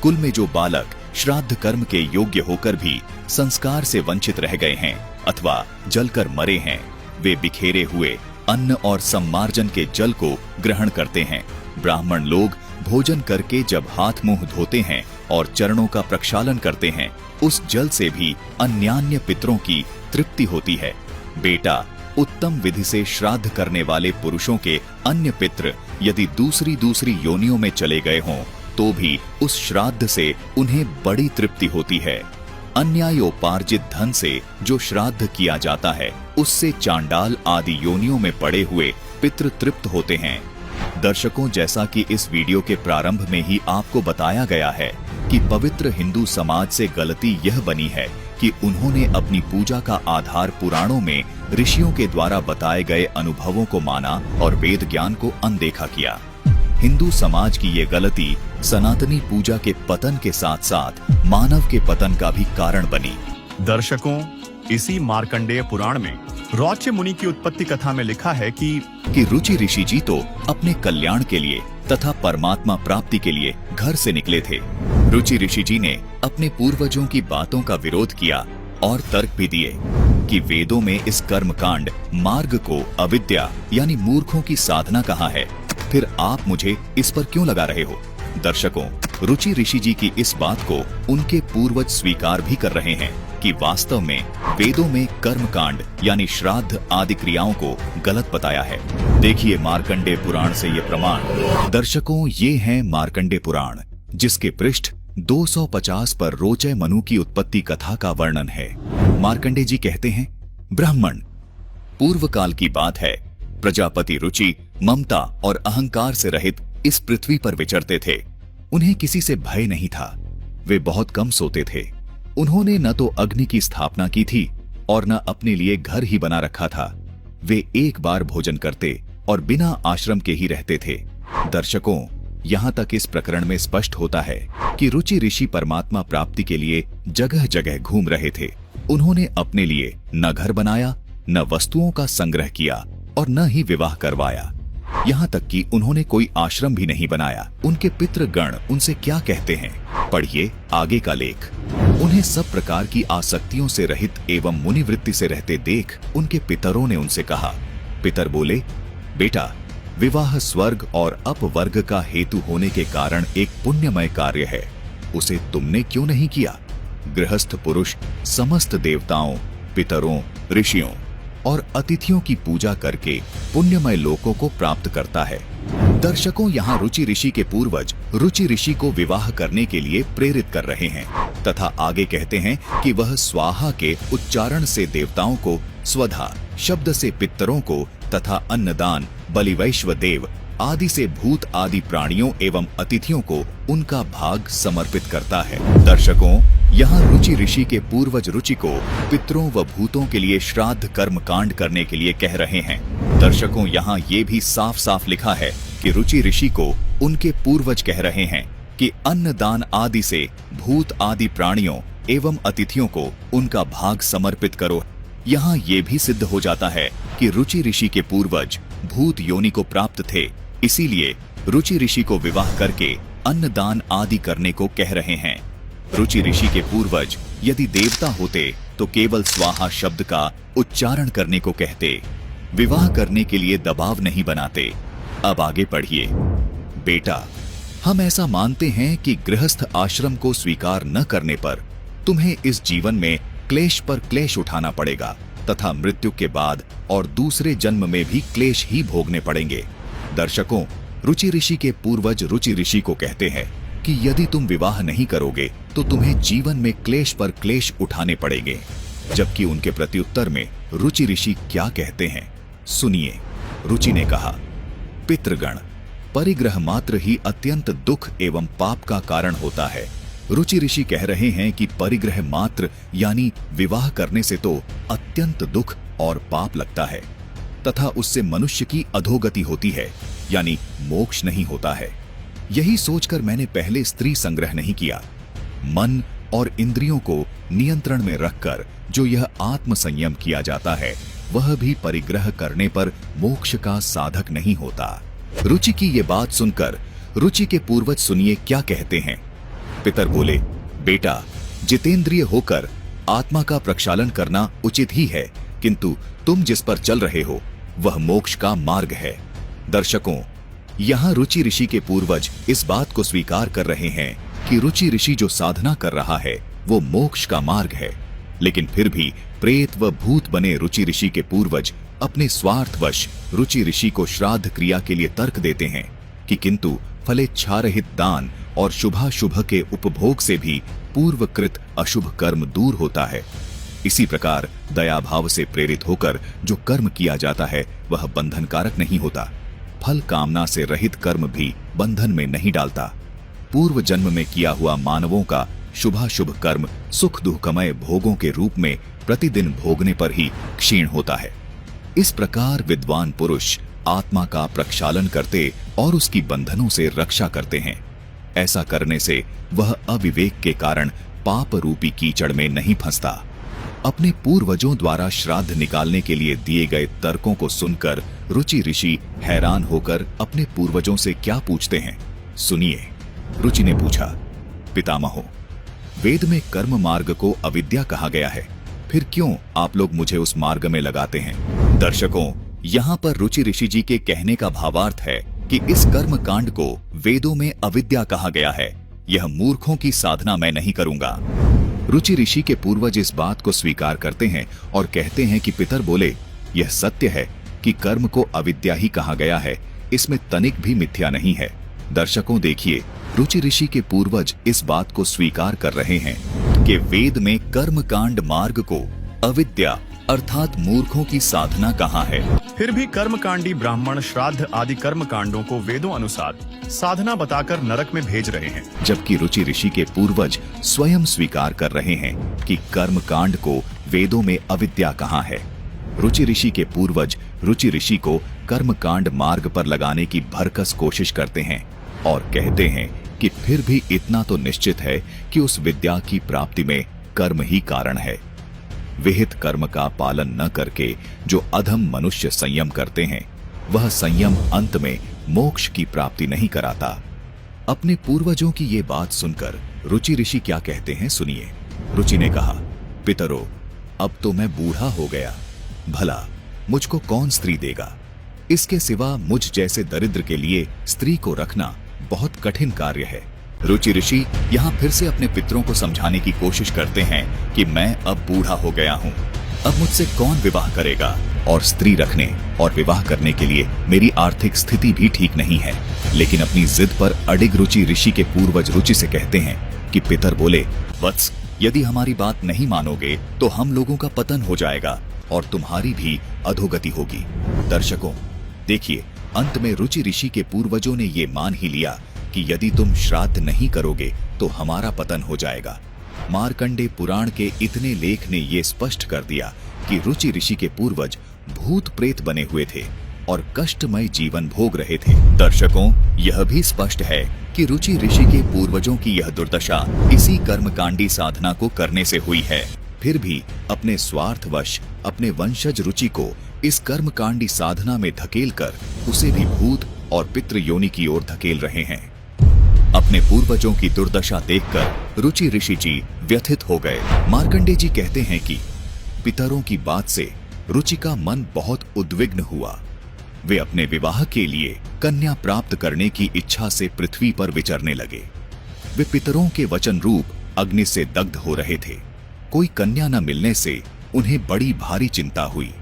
कुल में जो बालक श्राद्ध कर्म के योग्य होकर भी संस्कार से वंचित रह गए हैं अथवा जलकर मरे हैं, वे बिखेरे हुए अन्न और सम्मार्जन के जल को ग्रहण करते हैं। ब्राह्मण लोग भोजन करके जब हाथ मुंह धोते हैं, और चरणों का प्रक्षालन करते हैं, उस जल से भी अन्यान्य पितरों की तृप्ति होती है। बेटा, उत्तम विधि से श्राद्ध करने वाले पुरुषों के अन्य पितृ यदि दूसरी योनियों में चले गए हों तो भी उस श्राद्ध से उन्हें बड़ी तृप्ति होती है। अन्यायोपार्जित धन से जो श्राद्ध किया जाता है उससे चांडाल आदि योनियों में पड़े हुए पितृ तृप्त होते हैं। दर्शकों, जैसा कि इस वीडियो के प्रारंभ में ही आपको बताया गया है कि पवित्र हिंदू समाज से गलती यह बनी है कि उन्होंने अपनी पूजा का आधार पुराणों में ऋषियों के द्वारा बताए गए अनुभवों को माना और वेद ज्ञान को अनदेखा किया। हिंदू समाज की ये गलती सनातनी पूजा के पतन के साथ साथ मानव के पतन का भी कारण बनी। दर्शकों, इसी मार्कंडेय पुराण में रौच्य मुनि की उत्पत्ति कथा में लिखा है कि रुचि ऋषि जी तो अपने कल्याण के लिए तथा परमात्मा प्राप्ति के लिए घर से निकले थे। रुचि ऋषि जी ने अपने पूर्वजों की बातों का विरोध किया और तर्क भी दिए कि वेदों में इस कर्मकांड मार्ग को अविद्या यानी मूर्खों की साधना कहा है, फिर आप मुझे इस पर क्यों लगा रहे हो। दर्शकों, रुचि ऋषि जी की इस बात को उनके पूर्वज स्वीकार भी कर रहे हैं कि वास्तव में वेदों में कर्मकांड यानी श्राद्ध आदि क्रियाओं को गलत बताया है। देखिए मार्कंडेय पुराण से ये प्रमाण। दर्शकों, ये है मार्कंडेय पुराण, जिसके पृष्ठ 250 पर रोचय मनु की उत्पत्ति कथा का वर्णन है। मार्कंडेय जी कहते हैं, ब्राह्मण, पूर्व काल की बात है, प्रजापति रुचि ममता और अहंकार से रहित इस पृथ्वी पर विचरते थे। उन्हें किसी से भय नहीं था। वे बहुत कम सोते थे। उन्होंने न तो अग्नि की स्थापना की थी और न अपने लिए घर ही बना रखा था। वे एक बार भोजन करते और बिना आश्रम के ही रहते थे। दर्शकों, यहाँ तक इस प्रकरण में स्पष्ट होता है कि रुचि ऋषि परमात्मा प्राप्ति के लिए जगह जगह घूम रहे थे। उन्होंने अपने लिए न घर बनाया, न वस्तुओं का संग्रह किया और न ही विवाह करवाया। यहाँ तक कि उन्होंने कोई आश्रम भी नहीं बनाया। उनके पितृगण उनसे क्या कहते हैं, पढ़िए आगे का लेख। उन्हें सब प्रकार की आसक्तियों से रहित एवं मुनिवृत्ति से रहते देख उनके पितरों ने उनसे कहा। पितर बोले, बेटा, विवाह स्वर्ग और अपवर्ग का हेतु होने के कारण एक पुण्यमय कार्य है, उसे तुमने क्यों नहीं किया। गृहस्थ पुरुष समस्त देवताओं, पितरों, ऋषियों और अतिथियों की पूजा करके पुण्यमय लोकों को प्राप्त करता है। दर्शकों, यहाँ रुचि ऋषि के पूर्वज रुचि ऋषि को विवाह करने के लिए प्रेरित कर रहे हैं तथा आगे कहते हैं कि वह स्वाहा के उच्चारण से देवताओं को, स्वधा शब्द से पितरों को तथा अन्नदान बलिवैश्व देव आदि से भूत आदि प्राणियों एवं अतिथियों को उनका भाग समर्पित करता है। दर्शकों, यहाँ रुचि ऋषि के पूर्वज रुचि को पितरों व भूतों के लिए श्राद्ध कर्म कांड करने के लिए कह रहे हैं। दर्शकों, यहाँ ये भी साफ साफ लिखा है कि रुचि ऋषि को उनके पूर्वज कह रहे हैं कि अन्नदान आदि से भूत आदि प्राणियों एवं अतिथियों को उनका भाग समर्पित करो। यहाँ ये भी सिद्ध हो जाता है कि रुचि ऋषि के पूर्वज भूत योनि को प्राप्त थे, इसीलिए रुचि ऋषि को विवाह करके अन्नदान आदि करने को कह रहे हैं। रुचि ऋषि के पूर्वज यदि देवता होते तो केवल स्वाहा शब्द का उच्चारण करने को कहते, विवाह करने के लिए दबाव नहीं बनाते। अब आगे पढ़िए। बेटा, हम ऐसा मानते हैं कि गृहस्थ आश्रम को स्वीकार न करने पर तुम्हें इस जीवन में क्लेश पर क्लेश उठाना पड़ेगा तथा मृत्यु के बाद और दूसरे जन्म में भी क्लेश ही भोगने पड़ेंगे। दर्शकों, रुचि ऋषि के पूर्वज रुचि ऋषि को कहते हैं कि यदि तुम विवाह नहीं करोगे तो तुम्हें जीवन में क्लेश पर क्लेश उठाने पड़ेंगे। जबकि उनके प्रत्युत्तर में रुचि ऋषि क्या कहते हैं, सुनिए। रुचि ने कहा, पितृगण, परिग्रह मात्र ही अत्यंत दुख एवं पाप का कारण होता है। रुचि ऋषि कह रहे हैं कि परिग्रह मात्र यानी विवाह करने से तो अत्यंत दुख और पाप लगता है तथा उससे मनुष्य की अधोगति होती है, यानी मोक्ष नहीं होता है। यही सोचकर मैंने पहले स्त्री संग्रह नहीं किया। मन और इंद्रियों को नियंत्रण में रखकर जो यह आत्म संयम किया जाता है, वह भी परिग्रह करने पर मोक्ष का साधक नहीं होता। रुचि की ये बात सुनकर रुचि के पूर्वज सुनिए क्या कहते हैं। पितर बोले, बेटा, जितेंद्रिय होकर आत्मा का प्रक्षालन करना उचित ही है, किंतु तुम जिस पर चल रहे हो वह मोक्ष का मार्ग है। दर्शकों, यहाँ रुचि ऋषि के पूर्वज इस बात को स्वीकार कर रहे हैं कि रुचि ऋषि जो साधना कर रहा है वो मोक्ष का मार्ग है, लेकिन फिर भी प्रेत व भूत बने रुचि ऋषि के पूर्वज अपने स्वार्थवश रुचि ऋषि को श्राद्ध क्रिया के लिए तर्क देते हैं कि किंतु फलेच्छारहित दान और शुभाशुभ के उपभोग से भी पूर्वकृत अशुभ कर्म दूर होता है। इसी प्रकार दया भाव से प्रेरित होकर जो कर्म किया जाता है वह बंधनकारक नहीं होता। फल कामना से रहित कर्म भी बंधन में नहीं डालता। पूर्व जन्म में किया हुआ मानवों का शुभाशुभ कर्म सुख दुखमय भोगों के रूप में प्रतिदिन भोगने पर ही क्षीण होता है। इस प्रकार विद्वान पुरुष आत्मा का प्रक्षालन करते और उसकी बंधनों से रक्षा करते हैं। ऐसा करने से वह अविवेक के कारण पाप रूपी कीचड़ में नहीं फंसता। अपने पूर्वजों द्वारा श्राद्ध निकालने के लिए दिए गए तर्कों को सुनकर रुचि ऋषि हैरान होकर अपने पूर्वजों से क्या पूछते हैं, सुनिए। रुचि ने पूछा, पितामहो, वेद में कर्म मार्ग को अविद्या कहा गया है, फिर क्यों आप लोग मुझे उस मार्ग में लगाते हैं? दर्शकों, यहाँ पर रुचि ऋषि जी के कहने का भावार्थ है कि इस कर्म कांड को वेदों में अविद्या कहा गया है। यह मूर्खों की साधना मैं नहीं करूंगा। रुचि ऋषि के पूर्वज इस बात को स्वीकार करते हैं और कहते हैं कि पितर बोले, यह सत्य है कि कर्म को अविद्या ही कहा गया है, इसमें तनिक भी मिथ्या नहीं है। दर्शकों देखिए, रुचि ऋषि के पूर्वज इस बात को स्वीकार कर रहे हैं कि वेद में कर्म कांड मार्ग को अविद्या अर्थात मूर्खों की साधना कहा है। फिर भी कर्मकांडी ब्राह्मण श्राद्ध आदि कर्म कांडों को वेदों अनुसार साधना बताकर नरक में भेज रहे हैं, जबकि रुचि ऋषि के पूर्वज स्वयं स्वीकार कर रहे हैं कि कर्म कांड को वेदों में अविद्या कहा है। रुचि ऋषि के पूर्वज रुचि ऋषि को कर्म कांड मार्ग पर लगाने की भरकस कोशिश करते हैं और कहते हैं कि फिर भी इतना तो निश्चित है कि उस विद्या की प्राप्ति में कर्म ही कारण है। विहित कर्म का पालन न करके जो अधम मनुष्य संयम करते हैं, वह संयम अंत में मोक्ष की प्राप्ति नहीं कराता। अपने पूर्वजों की ये बात सुनकर रुचि ऋषि क्या कहते हैं, सुनिए। रुचि ने कहा, पितरो, अब तो मैं बूढ़ा हो गया, भला मुझको कौन स्त्री देगा? इसके सिवा मुझ जैसे दरिद्र के लिए स्त्री को रखना बहुत कठिन कार्य है। रुचि ऋषि यहाँ फिर से अपने पितरों को समझाने की कोशिश करते हैं कि मैं अब बूढ़ा हो गया हूँ, अब मुझसे कौन विवाह करेगा, और स्त्री रखने और विवाह करने के लिए मेरी आर्थिक स्थिति भी ठीक नहीं है। लेकिन अपनी जिद पर अडिग रुचि ऋषि के पूर्वज रुचि से कहते हैं कि पितर बोले, वत्स, यदि हमारी बात नहीं मानोगे तो हम लोगों का पतन हो जाएगा और तुम्हारी भी अधोगति होगी। दर्शकों देखिए, अंत में रुचि ऋषि के पूर्वजों ने ये मान ही लिया कि यदि तुम श्राद्ध नहीं करोगे तो हमारा पतन हो जाएगा। मार्कंडेय पुराण के इतने लेख ने ये स्पष्ट कर दिया कि रुचि ऋषि के पूर्वज भूत प्रेत बने हुए थे और कष्टमय जीवन भोग रहे थे। दर्शकों, यह भी स्पष्ट है कि रुचि ऋषि के पूर्वजों की यह दुर्दशा इसी कर्मकांडी साधना को करने से हुई है। फिर भी अपने स्वार्थवश अपने वंशज रुचि को इस कर्मकांडी साधना में धकेलकर उसे भी भूत और पितृ योनि की ओर धकेल रहे हैं। अपने पूर्वजों की दुर्दशा देखकर रुचि ऋषि जी व्यथित हो गए। मार्कंडेय जी कहते हैं कि पितरों की बात से रुचि का मन बहुत उद्विग्न हुआ। वे अपने विवाह के लिए कन्या प्राप्त करने की इच्छा से पृथ्वी पर विचरने लगे। वे पितरों के वचन रूप अग्नि से दग्ध हो रहे थे। कोई कन्या न मिलने से उन्हें बड़ी भारी चिंता हुई।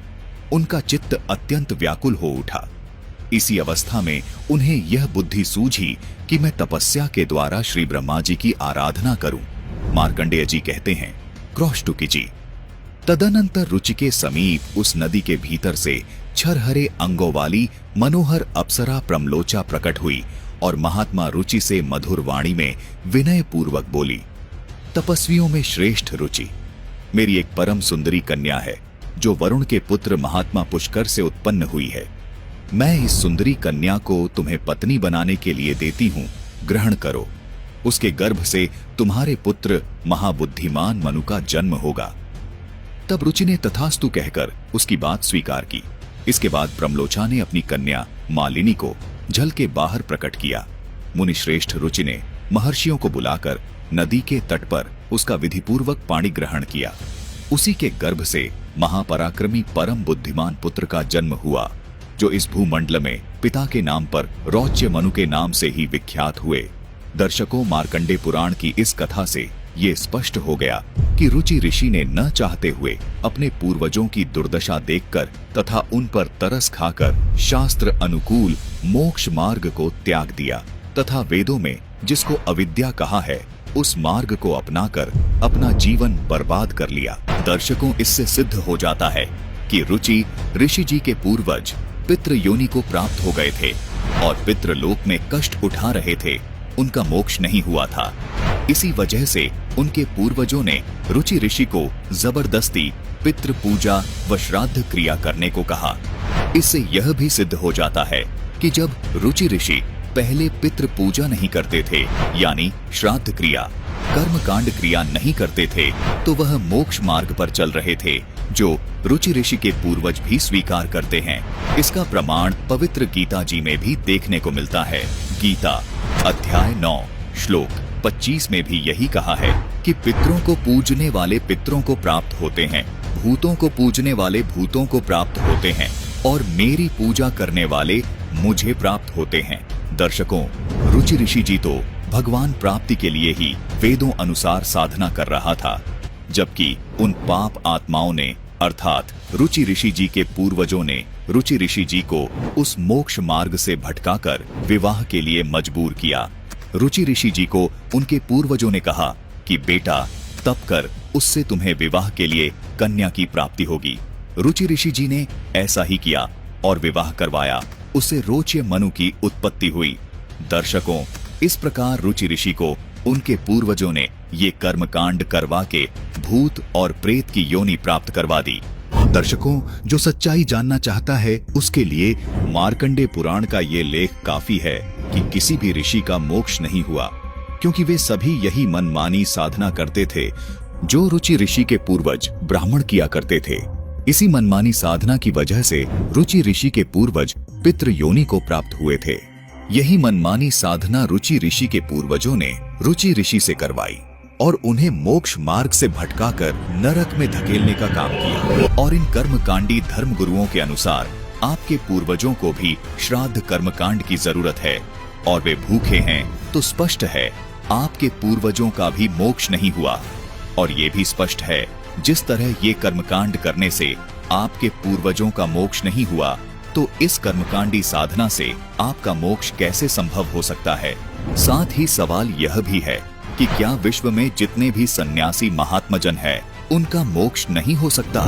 उनका चित्त अत्यंत व्याकुल हो उठा। इसी अवस्था में उन्हें यह बुद्धि सूझी कि मैं तपस्या के द्वारा श्री ब्रह्मा जी की आराधना करूं। मार्कंडेय जी कहते हैं, क्रौष्टुकी जी, तदनंतर रुचि के समीप उस नदी के भीतर से छरहरे अंगों वाली मनोहर अप्सरा प्रमलोचा प्रकट हुई और महात्मा रुचि से मधुर वाणी में विनय पूर्वक बोली, तपस्वियों में श्रेष्ठ रुचि, मेरी एक परम सुंदरी कन्या है जो वरुण के पुत्र महात्मा पुष्कर से उत्पन्न हुई है। मैं इस सुंदरी कन्या को तुम्हें पत्नी बनाने के लिए देती हूं, ग्रहण करो। उसके गर्भ से तुम्हारे पुत्र महाबुद्धिमान मनु का जन्म होगा। तब रुचि ने तथास्तु कहकर उसकी बात स्वीकार की। इसके बाद प्रमलोचा ने अपनी कन्या मालिनी को जल के बाहर प्रकट किया। मुनि श्रेष्ठ रुचि ने महर्षियों को बुलाकर नदी के तट पर उसका विधिपूर्वक पाणी ग्रहण किया। उसी के गर्भ से महापराक्रमी परम बुद्धिमान पुत्र का जन्म हुआ, जो इस भूमंडल में पिता के नाम पर रौच्य मनु के नाम से ही विख्यात हुए। दर्शकों, मार्कंडे पुराण की इस कथा से ये स्पष्ट हो गया कि रुचि ऋषि ने न चाहते हुए अपने पूर्वजों की दुर्दशा देखकर तथा उन पर तरस खाकर शास्त्र अनुकूल मोक्ष मार्ग को त्याग दिया तथा वेदों में जिसको अविद्या कहा है उस मार्ग को अपनाकर अपना जीवन बर्बाद कर लिया। दर्शकों, इससे सिद्ध हो जाता है कि रुचि ऋषि जी के पूर्वज पितृ योनि को प्राप्त हो गए थे और पितृलोक में कष्ट उठा रहे थे, उनका मोक्ष नहीं हुआ था। इसी वजह से उनके पूर्वजों ने रुचि ऋषि को जबरदस्ती पितृ पूजा व श्राद्ध क्रिया करने को कहा। इससे यह भी सिद्ध हो जाता है कि जब रुचि ऋषि पहले पितृ पूजा नहीं करते थे यानी श्राद्ध क्रिया, कर्म कांड क्रिया नहीं करते थे, तो वह मोक्ष मार्ग पर चल रहे थे, जो रुचि ऋषि के पूर्वज भी स्वीकार करते हैं। इसका प्रमाण पवित्र गीता जी में भी देखने को मिलता है। गीता अध्याय 9 श्लोक 25 में भी यही कहा है कि पितरों को पूजने वाले पितरों को प्राप्त होते हैं, भूतों को पूजने वाले भूतों को प्राप्त होते हैं और मेरी पूजा करने वाले मुझे प्राप्त होते हैं। दर्शकों, रुचि ऋषि जी तो भगवान प्राप्ति के लिए ही वेदों अनुसार साधना कर रहा था, जबकि उन पाप आत्माओं ने अर्थात रुचि ऋषि जी के पूर्वजों ने रुचि ऋषि जी को उस मोक्ष मार्ग से भटकाकर विवाह के लिए मजबूर किया। रुचि ऋषि जी को उनके पूर्वजों ने कहा कि बेटा तप कर, उससे तुम्हें विवाह के लिए कन्या की प्राप्ति होगी। रुचि ऋषि जी ने ऐसा ही किया और विवाह करवाया, उससे रोच्य मनु की उत्पत्ति हुई। दर्शकों, इस प्रकार रुचि ऋषि को उनके पूर्वजों ने ये कर्मकांड करवा के भूत और प्रेत की योनि प्राप्त करवा दी। दर्शकों, जो सच्चाई जानना चाहता है उसके लिए मार्कंडे पुराण का ये लेख काफी है कि किसी भी ऋषि का मोक्ष नहीं हुआ, क्योंकि वे सभी यही मनमानी साधना करते थे जो रुचि ऋषि के पूर्वज ब्राह्मण किया करते थे। इसी मनमानी साधना की वजह से रुचि ऋषि के पूर्वज पितृ योनि को प्राप्त हुए थे। यही मनमानी साधना रुचि ऋषि के पूर्वजों ने रुचि ऋषि से करवाई और उन्हें मोक्ष मार्ग से भटकाकर नरक में धकेलने का काम किया। और इन कर्मकांडी धर्म गुरुओं के अनुसार आपके पूर्वजों को भी श्राद्ध कर्मकांड की जरूरत है और वे भूखे हैं, तो स्पष्ट है आपके पूर्वजों का भी मोक्ष नहीं हुआ। और ये भी स्पष्ट है जिस तरह ये कर्मकांड करने से आपके पूर्वजों का मोक्ष नहीं हुआ, तो इस कर्मकांडी साधना से आपका मोक्ष कैसे संभव हो सकता है। साथ ही सवाल यह भी है कि क्या विश्व में जितने भी सन्यासी महात्मजन हैं, उनका मोक्ष नहीं हो सकता?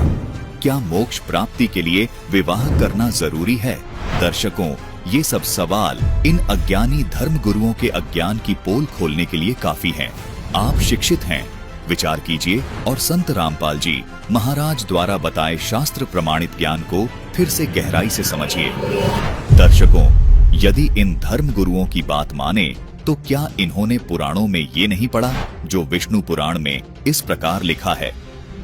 क्या मोक्ष प्राप्ति के लिए विवाह करना जरूरी है? दर्शकों, ये सब सवाल इन अज्ञानी धर्म गुरुओं के अज्ञान की पोल खोलने के लिए काफी हैं। आप शिक्षित हैं, विचार कीजिए और संत रामपाल जी महाराज द्वारा बताए शास्त्र प्रमाणित ज्ञान को फिर से गहराई से समझिए। दर्शकों, यदि इन धर्म गुरुओं की बात माने तो क्या इन्होंने पुराणों में ये नहीं पढ़ा जो विष्णु पुराण में इस प्रकार लिखा है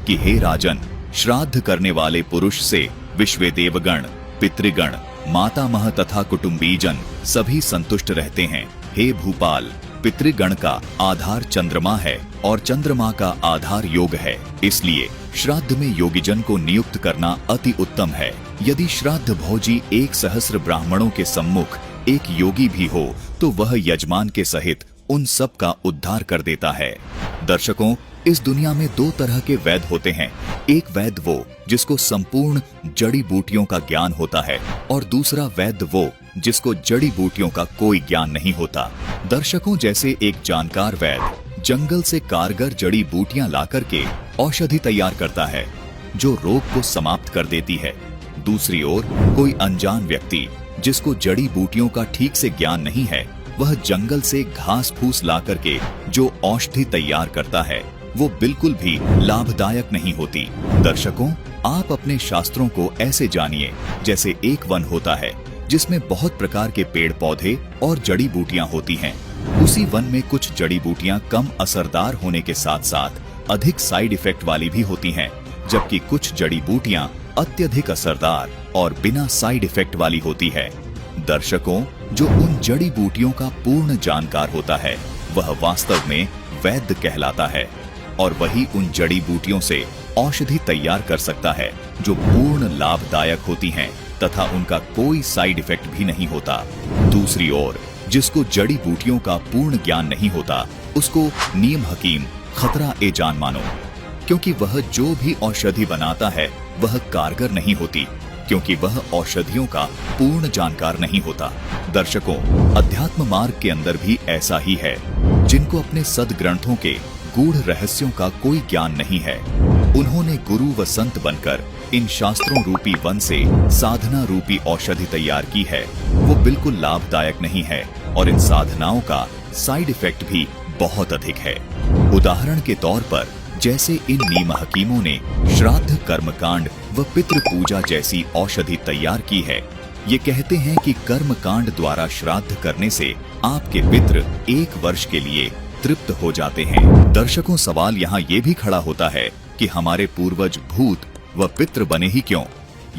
कि हे राजन, श्राद्ध करने वाले पुरुष से विश्व देवगण, पितृगण, मातामह तथा कुटुंबीजन सभी संतुष्ट रहते हैं। हे भूपाल, पितृगण का आधार चंद्रमा है और चंद्रमा का आधार योग है, इसलिए श्राद्ध में योगीजन को नियुक्त करना अति उत्तम है। यदि श्राद्ध भोजी 1,000 ब्राह्मणों के सम्मुख एक योगी भी हो तो वह यजमान के सहित उन सब का उद्धार कर देता है। दर्शकों, इस दुनिया में 2 तरह के वैद्य होते हैं। एक वैद्य वो जिसको संपूर्ण जड़ी बूटियों का ज्ञान होता है और दूसरा वैद्य वो जिसको जड़ी बूटियों का कोई ज्ञान नहीं होता। दर्शकों, जैसे एक जानकार वैद्य जंगल से कारगर जड़ी बूटियां लाकर के औषधि तैयार करता है जो रोग को समाप्त कर देती है, दूसरी ओर कोई अनजान व्यक्ति जिसको जड़ी बूटियों का ठीक से ज्ञान नहीं है, वह जंगल से घास फूस ला करके जो औषधि तैयार करता है वो बिल्कुल भी लाभदायक नहीं होती। दर्शकों, आप अपने शास्त्रों को ऐसे जानिए जैसे एक वन होता है जिसमें बहुत प्रकार के पेड़ पौधे और जड़ी बूटियां होती हैं। उसी वन में कुछ जड़ी बूटियां कम असरदार होने के साथ साथ अधिक साइड इफेक्ट वाली भी होती हैं, जबकि कुछ जड़ी बूटियां अत्यधिक असरदार और बिना साइड इफेक्ट वाली होती है। दर्शकों, जो उन जड़ी बूटियों का पूर्ण जानकार होता है वह वास्तव में वैद्य कहलाता है और वही उन जड़ी बूटियों से औषधि तैयार कर सकता है जो पूर्ण लाभदायक होती हैं तथा उनका कोई साइड इफेक्ट भी नहीं होता। दूसरी ओर जिसको जड़ी बूटियों का पूर्ण ज्ञान नहीं होता उसको नीम हकीम खतरा ए जान मानो, क्योंकि वह जो भी औषधि बनाता है वह कारगर नहीं होती, क्योंकि वह औषधियों का पूर्ण जानकार नहीं होता। दर्शकों, अध्यात्म मार्ग के अंदर भी ऐसा ही है। जिनको अपने सद्ग्रंथों के गूढ़ रहस्यों का कोई ज्ञान नहीं है, उन्होंने गुरु व संत बनकर इन शास्त्रों रूपी वन से साधना रूपी औषधि तैयार की है, वो बिल्कुल लाभदायक नहीं है और इन साधनाओं का साइड इफेक्ट भी बहुत अधिक है। उदाहरण के तौर पर जैसे इन नीम हकीमों ने श्राद्ध कर्मकांड व पितृ पूजा जैसी औषधि तैयार की है। ये कहते हैं कि कर्मकांड द्वारा श्राद्ध करने से आपके पितृ 1 वर्ष के लिए तृप्त हो जाते हैं। दर्शकों, सवाल यहाँ ये भी खड़ा होता है कि हमारे पूर्वज भूत व पितृ बने ही क्यों?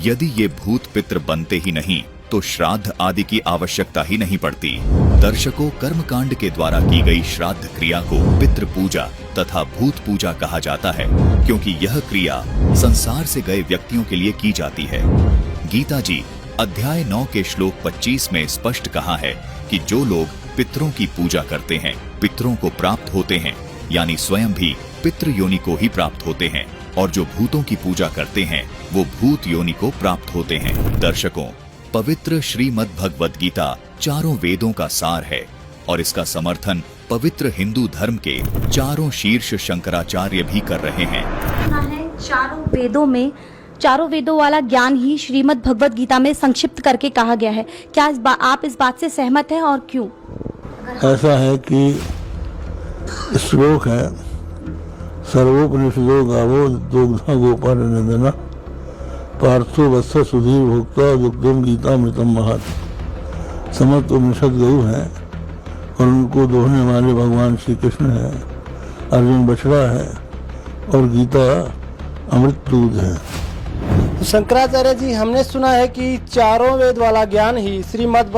यदि ये भूत पितृ बनते ही नहीं तो श्राद्ध आदि की आवश्यकता ही नहीं पड़ती। दर्शकों, कर्मकांड के द्वारा की गई श्राद्ध क्रिया को पितृ पूजा तथा भूत पूजा कहा जाता है, क्योंकि यह क्रिया संसार से गए व्यक्तियों के लिए की जाती है। गीता जी अध्याय 9 के श्लोक 25 में स्पष्ट कहा है कि जो लोग पितरों की पूजा करते हैं पितरों को प्राप्त होते हैं, यानी स्वयं भी पितृ योनि को ही प्राप्त होते हैं, और जो भूतों की पूजा करते हैं वो भूत योनि को प्राप्त होते हैं। दर्शकों, पवित्र श्रीमद् भगवद गीता चारों वेदों का सार है और इसका समर्थन पवित्र हिंदू धर्म के चारों शीर्ष शंकराचार्य भी कर रहे हैं। सुना है चारों वेदों वाला ज्ञान ही श्रीमद् भगवद गीता में संक्षिप्त करके कहा गया है। क्या आप इस बात से सहमत हैं और क्यों? ऐसा है कि श्लोक है, सर्वोपनिषदो गावो दुग्धा गोपाल नंदना पार्थो वत्स सुधीर भोक्ता दुग्धम गीतामृतम महत्। समस्त उपनिषद गऊ है और उनको दोहने वाले भगवान श्री कृष्ण है, अर्जुन बछड़ा है और गीता अमृत दूध है। तो शंकराचार्य जी, हमने सुना है कि चारों वेद वाला ज्ञान ही श्रीमद्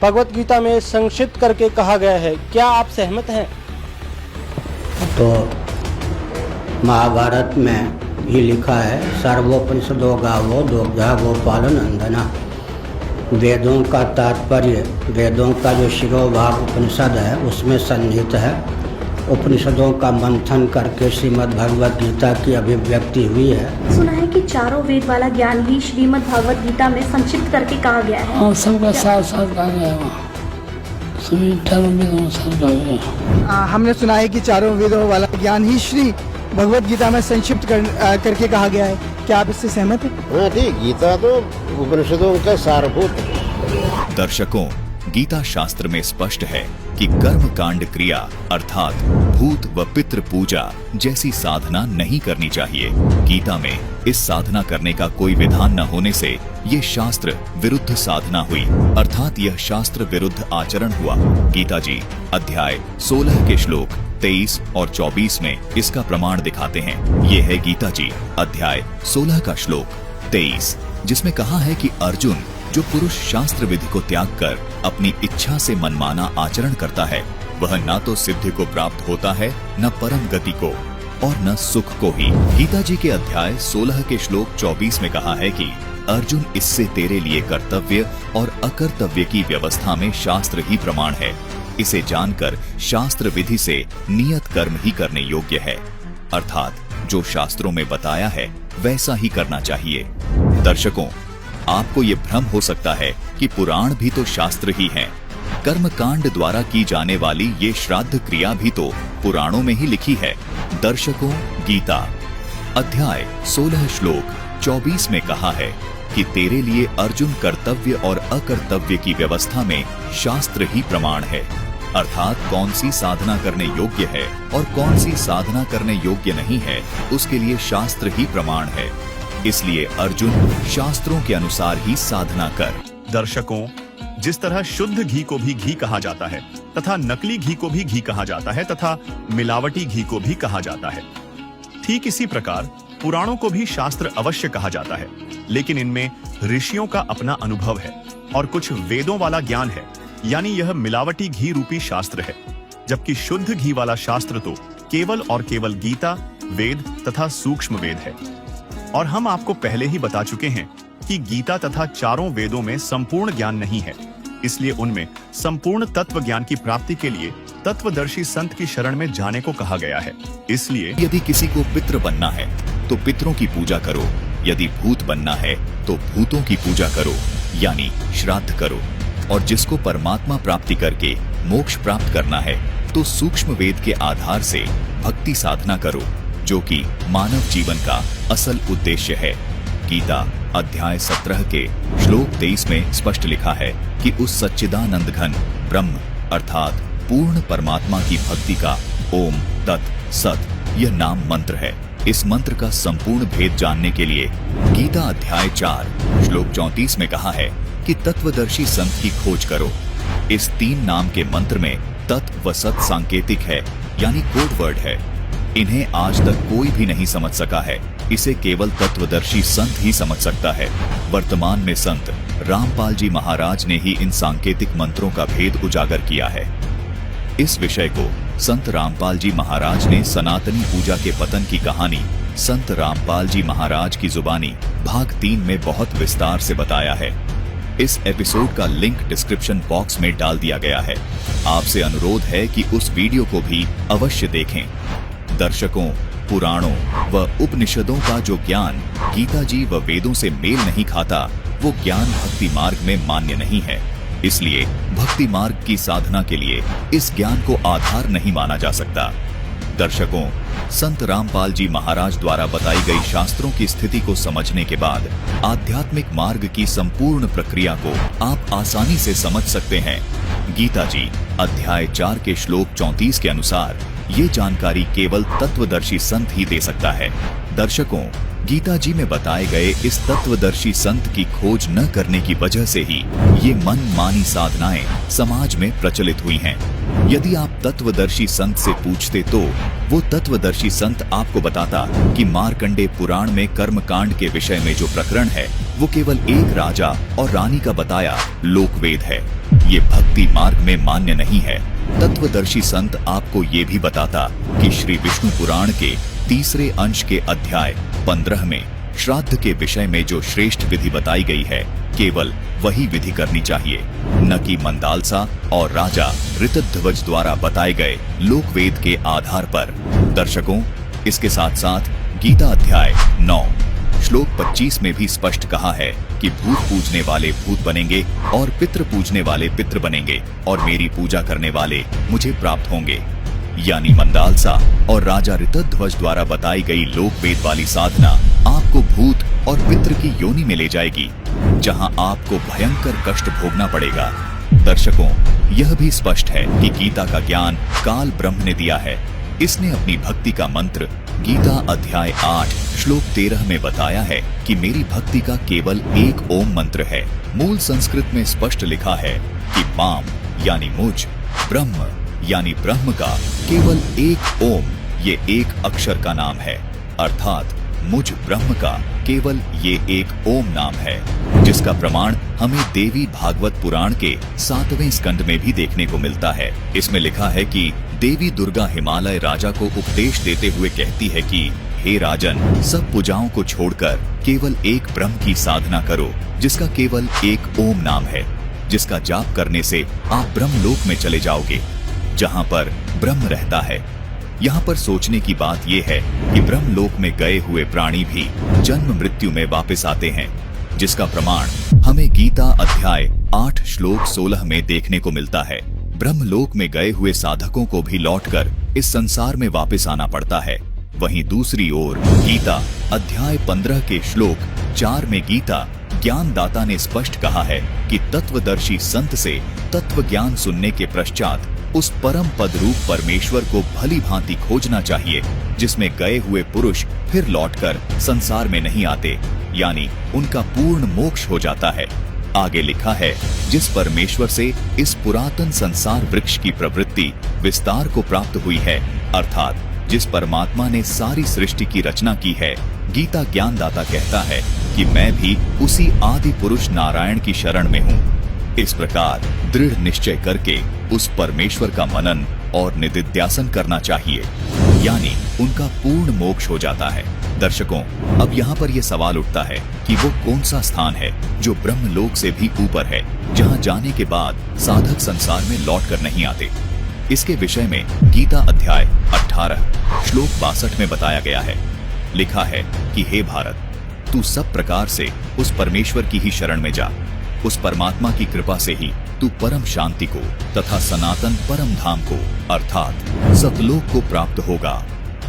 भगवत गीता में संक्षिप्त करके कहा गया है। क्या आप सहमत हैं? तो महाभारत में भी लिखा है, सर्वोपनिषदो गावो दुग्धा गोपाल नंदना। वेदों का तात्पर्य, वेदों का जो शिरोभाग उपनिषद है उसमें सन्निहित है। उपनिषदों का मंथन करके श्रीमद् भगवत गीता की अभिव्यक्ति हुई है। सुना है कि चारों वेद वाला ज्ञान ही श्रीमद् भगवत गीता में संक्षिप्त करके कहा गया है। हाँ, सबका साथ साथ कहा गया है, सभी 18 वेदों में साथ कहा गया। हमने सुना है कि चारों वेदों वाला ज्ञान ही श्री भगवत गीता में संक्षिप्त करके कहा गया है। क्या आप इससे सहमत हैं? हाँ ठीक, गीता तो उपनिषदों का सारभूत है। दर्शकों, गीता शास्त्र में स्पष्ट है कि कर्म कांड क्रिया अर्थात भूत व पितृ पूजा जैसी साधना नहीं करनी चाहिए। गीता में इस साधना करने का कोई विधान न होने से ये शास्त्र विरुद्ध साधना हुई, अर्थात यह शास्त्र विरुद्ध आचरण हुआ। गीता जी अध्याय 16 के श्लोक 23 और 24 में इसका प्रमाण दिखाते हैं। ये है गीता जी अध्याय 16 का श्लोक 23, जिसमें कहा है कि अर्जुन, जो पुरुष शास्त्र विधि को त्याग कर अपनी इच्छा से मनमाना आचरण करता है वह न तो सिद्धि को प्राप्त होता है, न परम गति को और न सुख को ही। गीता जी के अध्याय 16 के श्लोक 24 में कहा है कि अर्जुन, इससे तेरे लिए कर्तव्य और अकर्तव्य की व्यवस्था में शास्त्र ही प्रमाण है। इसे जानकर शास्त्र विधि से नियत कर्म ही करने योग्य है, अर्थात जो शास्त्रों में बताया है वैसा ही करना चाहिए। दर्शकों, आपको ये भ्रम हो सकता है कि पुराण भी तो शास्त्र ही हैं। कर्मकांड द्वारा की जाने वाली ये श्राद्ध क्रिया भी तो पुराणों में ही लिखी है। दर्शकों, गीता अध्याय 16 श्लोक 24 में कहा है कि तेरे लिए अर्जुन कर्तव्य और अकर्तव्य की व्यवस्था में शास्त्र ही प्रमाण है, अर्थात कौन सी साधना करने योग्य है और कौन सी साधना करने योग्य नहीं है उसके लिए शास्त्र ही प्रमाण है। इसलिए अर्जुन, शास्त्रों के अनुसार ही साधना कर। दर्शकों, जिस तरह शुद्ध घी को भी घी कहा जाता है तथा नकली घी को भी घी कहा जाता है तथा मिलावटी घी को भी कहा जाता है, ठीक इसी प्रकार पुराणों को भी शास्त्र अवश्य कहा जाता है, लेकिन इनमें ऋषियों का अपना अनुभव है और कुछ वेदों वाला ज्ञान है, यानी यह मिलावटी घी रूपी शास्त्र है। जबकि शुद्ध घी वाला शास्त्र तो केवल और केवल गीता, वेद तथा सूक्ष्म वेद है। और हम आपको पहले ही बता चुके हैं कि गीता तथा चारों वेदों में संपूर्ण ज्ञान नहीं है, इसलिए उनमें संपूर्ण तत्व ज्ञान की प्राप्ति के लिए तत्वदर्शी संत की शरण में जाने को कहा गया है। इसलिए यदि किसी को पितृ बनना है तो पितरों की पूजा करो, यदि भूत बनना है तो भूतों की पूजा करो यानी श्राद्ध करो, और जिसको परमात्मा प्राप्ति करके मोक्ष प्राप्त करना है तो सूक्ष्म वेद के आधार से भक्ति साधना करो, जो कि मानव जीवन का असल उद्देश्य है। गीता अध्याय 17 के श्लोक 23 में स्पष्ट लिखा है कि उस सच्चिदानंद घन ब्रह्म अर्थात पूर्ण परमात्मा की भक्ति का ओम तत् सत यह नाम मंत्र है। इस मंत्र का संपूर्ण भेद जानने के लिए गीता अध्याय 4 श्लोक 34 में कहा है कि तत्वदर्शी संत की खोज करो। इस 3 नाम के मंत्र में तत्व व सत सांकेतिक है यानी कोड वर्ड है। इन्हें आज तक कोई भी नहीं समझ सका है, इसे केवल तत्वदर्शी संत ही समझ सकता है। वर्तमान में संत रामपाल जी महाराज ने ही इन सांकेतिक मंत्रों का भेद उजागर किया है। इस विषय को संत रामपाल जी महाराज ने सनातनी पूजा के पतन की कहानी संत रामपाल जी महाराज की जुबानी भाग 3 में बहुत विस्तार से बताया है। इस एपिसोड का लिंक डिस्क्रिप्शन बॉक्स में डाल दिया गया है। आपसे अनुरोध है कि उस वीडियो को भी अवश्य देखें। दर्शकों, पुराणों व उपनिषदों का जो ज्ञान गीता जी व वेदों से मेल नहीं खाता, वो ज्ञान भक्ति मार्ग में मान्य नहीं है। इसलिए भक्ति मार्ग की साधना के लिए इस ज्ञान को आधार नहीं माना जा सकता। दर्शकों, संत रामपाल जी महाराज द्वारा बताई गई शास्त्रों की स्थिति को समझने के बाद आध्यात्मिक मार्ग की संपूर्ण प्रक्रिया को आप आसानी से समझ सकते हैं। गीता जी अध्याय 4 के श्लोक 34 के अनुसार ये जानकारी केवल तत्वदर्शी संत ही दे सकता है। दर्शकों, गीता जी में बताए गए इस तत्वदर्शी संत की खोज न करने की वजह से ही ये मनमानी साधनाएं समाज में प्रचलित हुई हैं। यदि आप तत्वदर्शी संत से पूछते तो वो तत्वदर्शी संत आपको बताता कि मार्कंडे पुराण में कर्मकांड के विषय में जो प्रकरण है वो केवल एक राजा और रानी का बताया लोकवेद है, ये भक्ति मार्ग में मान्य नहीं है। तत्वदर्शी संत आपको ये भी बताता कि श्री विष्णु पुराण के 3 अंश के अध्याय 15 में श्राद्ध के विषय में जो श्रेष्ठ विधि बताई गई है, केवल वही विधि करनी चाहिए, न कि मंदालसा और राजा ऋतध्वज द्वारा बताए गए लोकवेद के आधार पर। दर्शकों, इसके साथ साथ गीता अध्याय 9 श्लोक 25 में भी स्पष्ट कहा है कि भूत पूजने वाले भूत बनेंगे और पितृ पूजने वाले पितृ बनेंगे और मेरी पूजा करने वाले मुझे प्राप्त होंगे। यानी मंदालसा और राजा ऋतध्वज द्वारा बताई गई लोकवेद वाली साधना आपको भूत और पितृ की योनि में ले जाएगी, जहां आपको भयंकर कष्ट भोगना पड़ेगा। दर्शकों, यह भी स्पष्ट है कि गीता का ज्ञान काल ब्रह्म ने दिया है। इसने अपनी भक्ति का मंत्र गीता अध्याय 8 श्लोक 13 में बताया है कि मेरी भक्ति का केवल एक ओम मंत्र है। मूल संस्कृत में स्पष्ट लिखा है कि माम यानी मुझ, ब्रह्म यानी ब्रह्म का केवल एक ओम ये एक अक्षर का नाम है, अर्थात मुझ ब्रह्म का केवल ये एक ओम नाम है, जिसका प्रमाण हमें देवी भागवत पुराण के 7वें स्कंद में भी देखने को मिलता है। इसमें लिखा है कि देवी दुर्गा हिमालय राजा को उपदेश देते हुए कहती है कि हे राजन, सब पूजाओं को छोड़कर केवल एक ब्रह्म की साधना करो, जिसका केवल एक ओम नाम है, जिसका जाप करने से आप ब्रह्मलोक में चले जाओगे, जहां पर ब्रह्म रहता है। यहाँ पर सोचने की बात यह है कि ब्रह्मलोक में गए हुए प्राणी भी जन्म मृत्यु में वापस आते हैं, जिसका प्रमाण हमें गीता अध्याय 8 श्लोक 16 में देखने को मिलता है। ब्रह्मलोक में गए हुए साधकों को भी लौटकर इस संसार में वापस आना पड़ता है। वहीं दूसरी ओर गीता अध्याय 15 के श्लोक 4 में गीता ज्ञानदाता ने स्पष्ट कहा है कि तत्वदर्शी संत से तत्व ज्ञान सुनने के पश्चात उस परम पद रूप परमेश्वर को भली भांति खोजना चाहिए, जिसमें गए हुए पुरुष फिर लौटकर संसार में नहीं आते, यानी उनका पूर्ण मोक्ष हो जाता है। आगे लिखा है, जिस परमेश्वर से इस पुरातन संसार वृक्ष की प्रवृत्ति विस्तार को प्राप्त हुई है, अर्थात जिस परमात्मा ने सारी सृष्टि की रचना की है, गीता ज्ञानदाता कहता है कि मैं भी उसी आदि पुरुष नारायण की शरण में हूँ। इस प्रकार दृढ़ निश्चय करके उस परमेश्वर का मनन और निदिध्यासन करना चाहिए, यानी उनका पूर्ण मोक्ष हो जाता है। दर्शकों, अब यहाँ पर यह सवाल उठता है कि वो कौन सा स्थान है जो ब्रह्मलोक से भी ऊपर है, जहाँ जाने के बाद साधक संसार में लौट कर नहीं आते। इसके विषय में गीता अध्याय 18 श्लोक 62 में बताया गया है। लिखा है कि हे भारत, तू सब प्रकार से उस परमेश्वर की ही शरण में जा। उस परमात्मा की कृपा से ही तू परम शांति को तथा सनातन परम धाम को अर्थात सतलोक को प्राप्त होगा।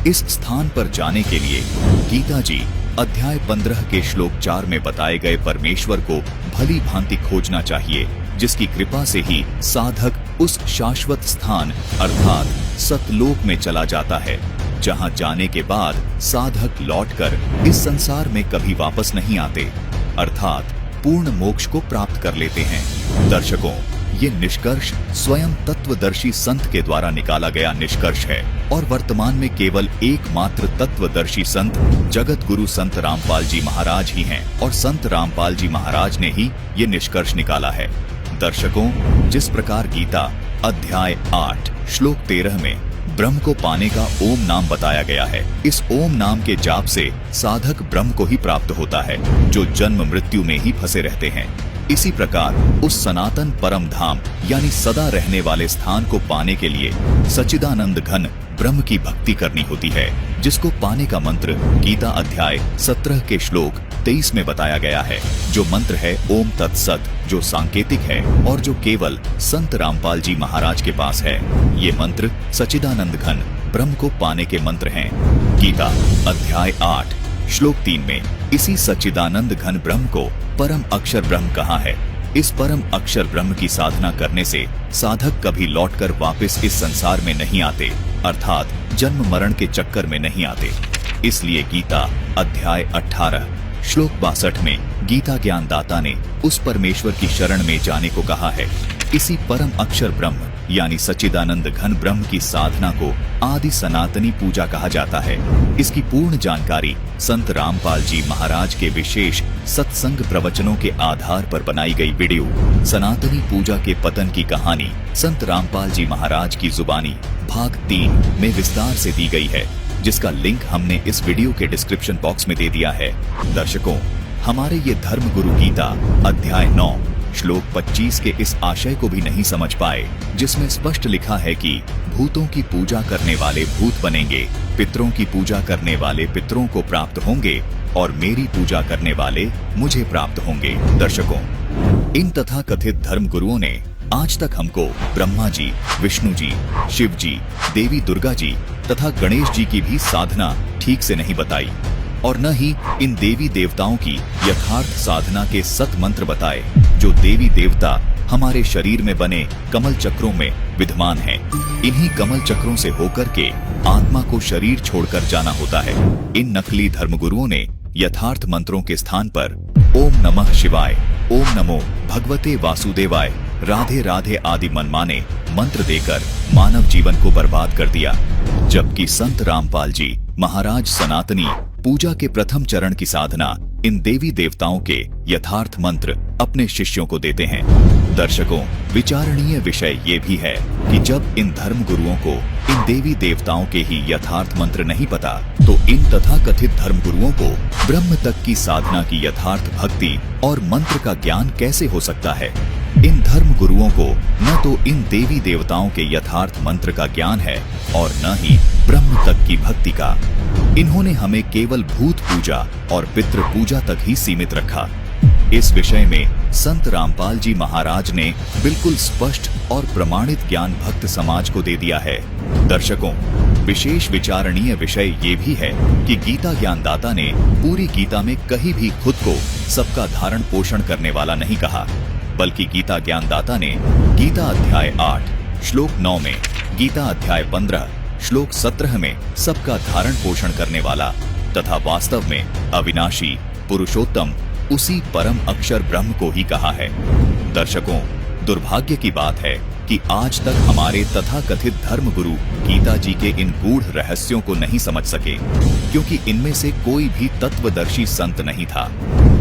इस स्थान पर जाने के लिए गीता जी अध्याय 15 के श्लोक 4 में बताए गए परमेश्वर को भली भांति खोजना चाहिए, जिसकी कृपा से ही साधक उस शाश्वत स्थान अर्थात सतलोक में चला जाता है, जहां जाने के बाद साधक लौटकर इस संसार में कभी वापस नहीं आते, अर्थात पूर्ण मोक्ष को प्राप्त कर लेते हैं। दर्शकों, ये निष्कर्ष स्वयं तत्वदर्शी संत के द्वारा निकाला गया निष्कर्ष है और वर्तमान में केवल एकमात्र तत्वदर्शी संत जगत गुरु संत रामपाल जी महाराज ही हैं और संत रामपाल जी महाराज ने ही ये निष्कर्ष निकाला है। दर्शकों, जिस प्रकार गीता अध्याय 8 श्लोक 13 में ब्रह्म को पाने का ओम नाम बताया गया है, इस ओम नाम के जाप से साधक ब्रह्म को ही प्राप्त होता है, जो जन्म मृत्यु में ही फंसे रहते हैं। इसी प्रकार उस सनातन परम धाम यानी सदा रहने वाले स्थान को पाने के लिए सच्चिदानंद घन ब्रह्म की भक्ति करनी होती है, जिसको पाने का मंत्र गीता अध्याय 17 के श्लोक 23 में बताया गया है, जो मंत्र है ओम तत्सत, जो सांकेतिक है और जो केवल संत रामपाल जी महाराज के पास है। ये मंत्र सच्चिदानंद घन ब्रह्म को पाने के मंत्र हैं। गीता अध्याय 8 श्लोक 3 में इसी सच्चिदानंद घन ब्रह्म को परम अक्षर ब्रह्म कहा है। इस परम अक्षर ब्रह्म की साधना करने से साधक कभी लौटकर वापस इस संसार में नहीं आते, अर्थात जन्म मरण के चक्कर में नहीं आते। इसलिए गीता अध्याय 18 श्लोक 62 में गीता ज्ञानदाता ने उस परमेश्वर की शरण में जाने को कहा है। इसी परम अक्षर ब्रह्म यानी सच्चिदानंद घन ब्रह्म की साधना को आदि सनातनी पूजा कहा जाता है। इसकी पूर्ण जानकारी संत रामपाल जी महाराज के विशेष सत्संग प्रवचनों के आधार पर बनाई गई वीडियो सनातनी पूजा के पतन की कहानी संत रामपाल जी महाराज की जुबानी भाग 3 में विस्तार से दी गई है, जिसका लिंक हमने इस वीडियो के डिस्क्रिप्शन बॉक्स में दे दिया है। दर्शकों, हमारे ये धर्म गुरु गीता अध्याय 9 श्लोक 25 के इस आशय को भी नहीं समझ पाए, जिसमें स्पष्ट लिखा है कि भूतों की पूजा करने वाले भूत बनेंगे, पितरों की पूजा करने वाले पितरों को प्राप्त होंगे और मेरी पूजा करने वाले मुझे प्राप्त होंगे। दर्शकों, इन तथा कथित धर्म गुरुओं ने आज तक हमको ब्रह्मा जी, विष्णु जी, शिव जी, देवी दुर्गा जी तथा गणेश जी की भी साधना ठीक से नहीं बताई और न ही इन देवी देवताओं की यथार्थ साधना के सत मंत्र बताए, जो देवी देवता हमारे शरीर में बने कमल चक्रों में विद्यमान हैं। इन्हीं कमल चक्रों से होकर के आत्मा को शरीर छोड़कर जाना होता है। इन नकली धर्मगुरुओं ने यथार्थ मंत्रों के स्थान पर ओम नमः शिवाय, ओम नमो भगवते वासुदेवाय, राधे राधे आदि मनमाने मंत्र देकर मानव जीवन को बर्बाद कर दिया, जबकि संत रामपाल जी महाराज सनातनी पूजा के प्रथम चरण की साधना इन देवी देवताओं के यथार्थ मंत्र अपने शिष्यों को देते हैं। दर्शकों, विचारणीय विषय ये भी है कि जब इन धर्म गुरुओं को इन देवी देवताओं के ही यथार्थ मंत्र नहीं पता, तो इन तथाकथित धर्म गुरुओं को ब्रह्म तक की साधना की यथार्थ भक्ति और मंत्र का ज्ञान कैसे हो सकता है। इन धर्म गुरुओं को न तो इन देवी देवताओं के यथार्थ मंत्र का ज्ञान है और न ही ब्रह्म तक की भक्ति का। इन्होंने हमें केवल भूत पूजा और पितृ पूजा तक ही सीमित रखा। इस विषय में संत रामपाल जी महाराज ने बिल्कुल स्पष्ट और प्रमाणित ज्ञान भक्त समाज को दे दिया है। दर्शकों, विशेष विचारणीय विषय ये भी है कि गीता ज्ञानदाता ने पूरी गीता में कहीं भी खुद को सबका धारण पोषण करने वाला नहीं कहा, बल्कि गीता ज्ञानदाता ने गीता अध्याय 8 श्लोक 9 में, गीता अध्याय 15 श्लोक 17 में सबका धारण पोषण करने वाला तथा वास्तव में अविनाशी पुरुषोत्तम उसी परम अक्षर ब्रह्म को ही कहा है। दर्शकों, दुर्भाग्य की बात है कि आज तक हमारे तथाकथित धर्मगुरु गीता जी के इन गूढ़ रहस्यों को नहीं समझ सके, क्योंकि इनमें से कोई भी तत्वदर्शी संत नहीं था।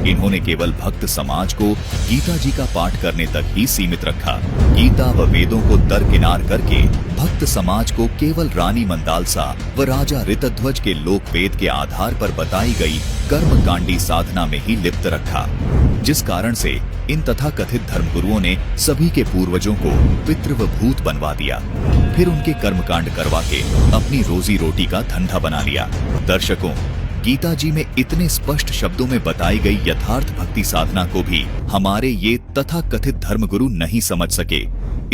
इन्होंने केवल भक्त समाज को गीता जी का पाठ करने तक ही सीमित रखा। गीता व वेदों को दरकिनार करके भक्त समाज को केवल रानी मंदालसा व राजा ऋतध्वज के लोकवेद के आधार पर बताई गई कर्मकांडी साधना में ही लिप्त रखा, जिस कारण से इन तथाकथित धर्मगुरुओं ने सभी के पूर्वजों को पितृ व भूत बनवा दिया, फिर उनके कर्मकांड करवा के अपनी रोजी रोटी का धंधा बना लिया। दर्शकों, गीता जी में इतने स्पष्ट शब्दों में बताई गई यथार्थ भक्ति साधना को भी हमारे ये तथाकथित धर्मगुरु नहीं समझ सके।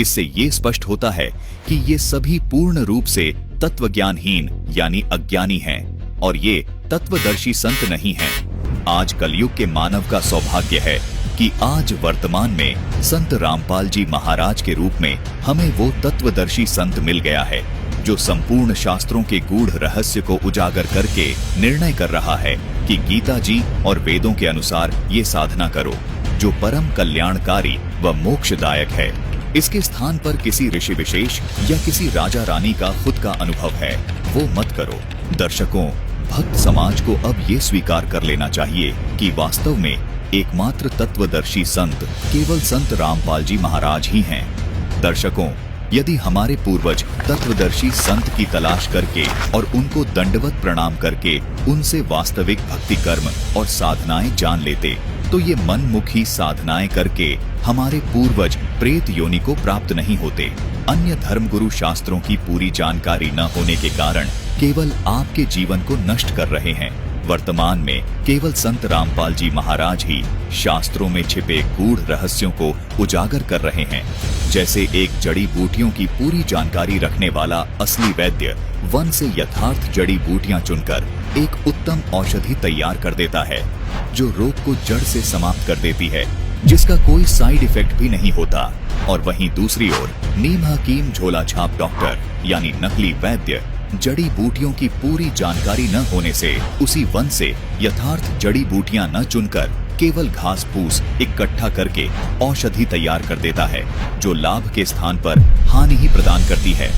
इससे ये स्पष्ट होता है कि ये सभी पूर्ण रूप से तत्वज्ञानहीन यानी अज्ञानी हैं और ये तत्वदर्शी संत नहीं हैं। आज कलयुग के मानव का सौभाग्य है कि आज वर्तमान में संत रामपाल जी महाराज के रूप में हमें वो तत्वदर्शी संत मिल गया है, जो संपूर्ण शास्त्रों के गूढ़ रहस्य को उजागर करके निर्णय कर रहा है कि गीता जी और वेदों के अनुसार ये साधना करो, जो परम कल्याणकारी व मोक्षदायक है। इसके स्थान पर किसी ऋषि विशेष या किसी राजा रानी का खुद का अनुभव है, वो मत करो। दर्शकों, भक्त समाज को अब ये स्वीकार कर लेना चाहिए कि वास्तव में एकमात्र तत्वदर्शी संत केवल संत रामपाल जी महाराज ही हैं। दर्शकों, यदि हमारे पूर्वज तत्वदर्शी संत की तलाश करके और उनको दंडवत प्रणाम करके उनसे वास्तविक भक्ति कर्म और साधनाएं जान लेते, तो ये मनमुखी साधनाएं करके हमारे पूर्वज प्रेत योनि को प्राप्त नहीं होते। अन्य धर्मगुरु शास्त्रों की पूरी जानकारी न होने के कारण केवल आपके जीवन को नष्ट कर रहे हैं। वर्तमान में केवल संत रामपाल जी महाराज ही शास्त्रों में छिपे गूढ़ रहस्यों को उजागर कर रहे हैं। जैसे एक जड़ी बूटियों की पूरी जानकारी रखने वाला असली वैद्य वन से यथार्थ जड़ी बूटियां चुनकर एक उत्तम औषधि तैयार कर देता है, जो रोग को जड़ से समाप्त कर देती है, जिसका कोई साइड इफेक्ट भी नहीं होता। और वहीं दूसरी ओर नीम हकीम झोला छाप डॉक्टर यानी नकली वैद्य जड़ी बूटियों की पूरी जानकारी न होने से उसी वन से यथार्थ जड़ी बूटियां न चुनकर केवल घास फूस इकट्ठा करके औषधि तैयार कर देता है, जो लाभ के स्थान पर हानि ही प्रदान करती है।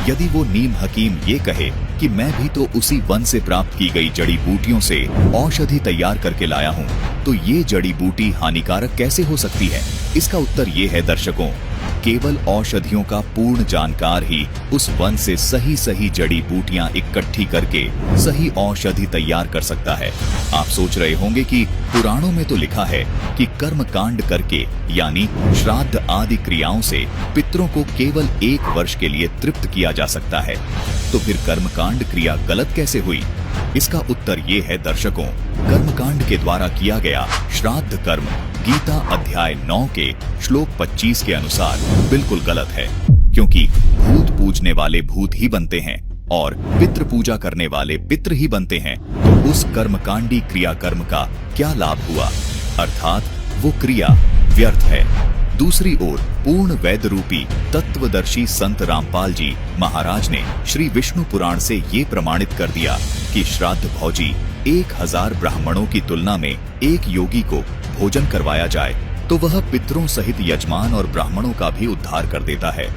यदि वो नीम हकीम ये कहे कि मैं भी तो उसी वन से प्राप्त की गई जड़ी बूटियों से औषधि तैयार करके लाया हूँ, तो ये जड़ी बूटी हानिकारक कैसे हो सकती है? इसका उत्तर ये है दर्शकों, केवल औषधियों का पूर्ण जानकार ही उस वन से सही सही जड़ी बूटियां इकट्ठी करके सही औषधि तैयार कर सकता है। आप सोच रहे होंगे कि पुराणों में तो लिखा है कि कर्म कांड करके यानी श्राद्ध आदि क्रियाओं से पितरों को केवल 1 वर्ष के लिए तृप्त किया जा सकता है, तो फिर कर्मकांड क्रिया गलत कैसे हुई? इसका उत्तर ये है दर्शकों, कर्मकांड के द्वारा किया गया श्राद्ध कर्म गीता अध्याय 9 के श्लोक 25 के अनुसार बिल्कुल गलत है, क्योंकि भूत पूजने वाले भूत ही बनते हैं और पितृ पूजा करने वाले पितृ ही बनते हैं, तो उस कर्मकांडी क्रिया कर्म का क्या लाभ हुआ? अर्थात वो क्रिया व्यर्थ है। दूसरी ओर पूर्ण वेद रूपी तत्वदर्शी संत रामपाल जी महाराज ने श्री विष्णु पुराण से ये प्रमाणित कर दिया कि श्राद्ध भोजी 1000 ब्राह्मणों की तुलना में एक योगी को भोजन करवाया जाए तो वह पितरों सहित यजमान और ब्राह्मणों का भी उद्धार कर देता है,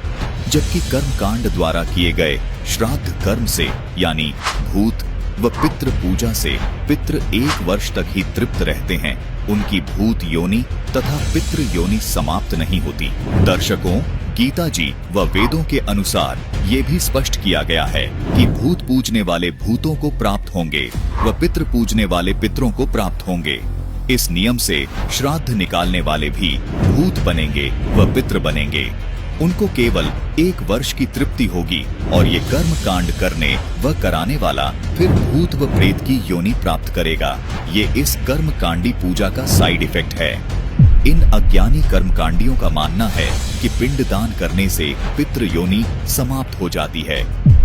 जबकि कर्मकांड द्वारा किए गए श्राद्ध कर्म से यानी भूत व पितृ पूजा से पितृ 1 वर्ष तक ही तृप्त रहते हैं, उनकी भूत योनि तथा पितृ योनि समाप्त नहीं होती। दर्शकों, गीता जी व वेदों के अनुसार ये भी स्पष्ट किया गया है कि भूत पूजने वाले भूतों को प्राप्त होंगे व पितृ पूजने वाले पितरों को प्राप्त होंगे। इस नियम से श्राद्ध निकालने वाले भी भूत बनेंगे व पितृ बनेंगे। उनको केवल 1 वर्ष की तृप्ति होगी और ये कर्म कांड करने व कराने वाला फिर भूत व प्रेत की योनि प्राप्त करेगा। ये इस कर्म कांडी पूजा का साइड इफेक्ट है। इन अज्ञानी कर्मकांडियों का मानना है कि पिंडदान करने से पितृ योनि समाप्त हो जाती है।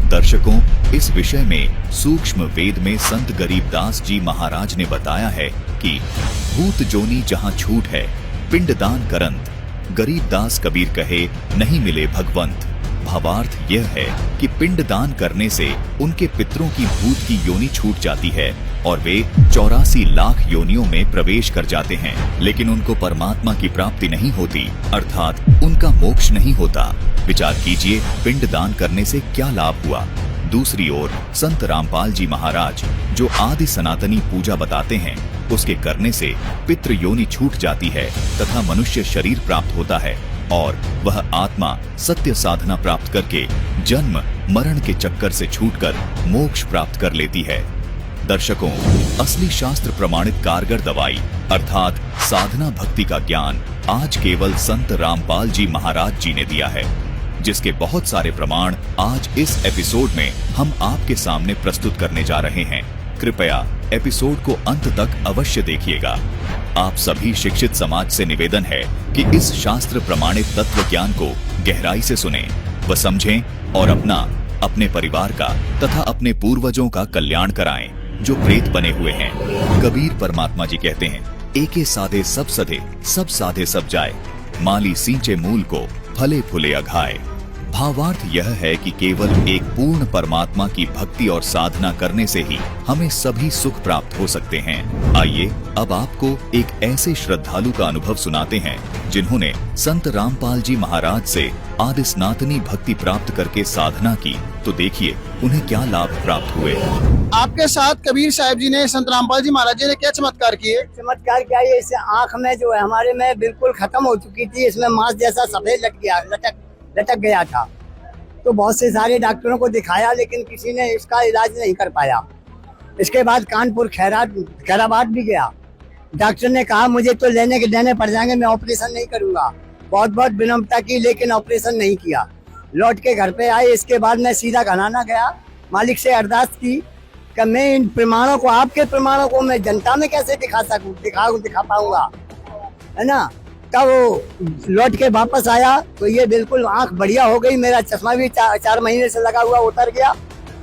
दर्शकों, इस विषय में सूक्ष्म वेद में संत गरीबदास जी महाराज ने बताया है कि भूत जोनी जहाँ छूट है पिंडदान करंत, गरीबदास कबीर कहे नहीं मिले भगवंत। भावार्थ यह है कि पिंडदान करने से उनके पितरों की भूत की योनि छूट जाती है और वे 84 लाख योनियों में प्रवेश कर जाते हैं, लेकिन उनको परमात्मा की प्राप्ति नहीं होती, अर्थात उनका मोक्ष नहीं होता। विचार कीजिए, पिंडदान करने से क्या लाभ हुआ। दूसरी ओर संत रामपाल जी महाराज जो आदि सनातनी पूजा बताते हैं, उसके करने से पितृ योनि छूट जाती है तथा मनुष्य शरीर प्राप्त होता है और वह आत्मा सत्य साधना प्राप्त करके जन्म मरण के चक्कर से छूटकर मोक्ष प्राप्त कर लेती है। दर्शकों, असली शास्त्र प्रमाणित कारगर दवाई अर्थात साधना भक्ति का ज्ञान आज केवल संत रामपाल जी महाराज जी ने दिया है, जिसके बहुत सारे प्रमाण आज इस एपिसोड में हम आपके सामने प्रस्तुत करने जा रहे हैं। कृपया एपिसोड को अंत तक अवश्य देखिएगा। आप सभी शिक्षित समाज से निवेदन है कि इस शास्त्र प्रमाणित तत्व ज्ञान को गहराई से सुनें व समझें और अपना, अपने परिवार का तथा अपने पूर्वजों का कल्याण कराएं जो प्रेत बने हुए हैं। कबीर परमात्मा जी कहते हैं, एके साधे सब सधे, सब साधे सब जाए, माली सींचे मूल को, फले फूले अघाए। भावार्थ यह है कि केवल एक पूर्ण परमात्मा की भक्ति और साधना करने से ही हमें सभी सुख प्राप्त हो सकते हैं। आइए अब आपको एक ऐसे श्रद्धालु का अनुभव सुनाते हैं जिन्होंने संत रामपाल जी महाराज से आदि सनातनी भक्ति प्राप्त करके साधना की, तो देखिए उन्हें क्या लाभ प्राप्त हुए। आपके साथ कबीर साहब जी ने, संत रामपाल जी महाराज जी ने क्या चमत्कार किए? चमत्कार क्या है, इससे आँख में जो है हमारे में बिल्कुल खत्म हो चुकी थी, इसमें मांस जैसा सफेद लटक गया था। तो बहुत से सारे डॉक्टरों को दिखाया लेकिन किसी ने इसका इलाज नहीं कर पाया। इसके बाद कानपुर खैराबाद भी गया। डॉक्टर ने कहा मुझे तो लेने पड़ जाएंगे, मैं ऑपरेशन नहीं करूंगा। बहुत बहुत विनम्रता की लेकिन ऑपरेशन नहीं किया। लौट के घर पे आए। इसके बाद मैं सीधा घनाना गया, मालिक से अरदास की कि मैं इन प्रमाणों को, आपके प्रमाणों को मैं जनता में कैसे दिखा पाऊंगा, है ना। तब वो लौट के वापस आया तो ये बिल्कुल आंख बढ़िया हो गई। मेरा चश्मा भी 4 महीने से लगा हुआ उतर गया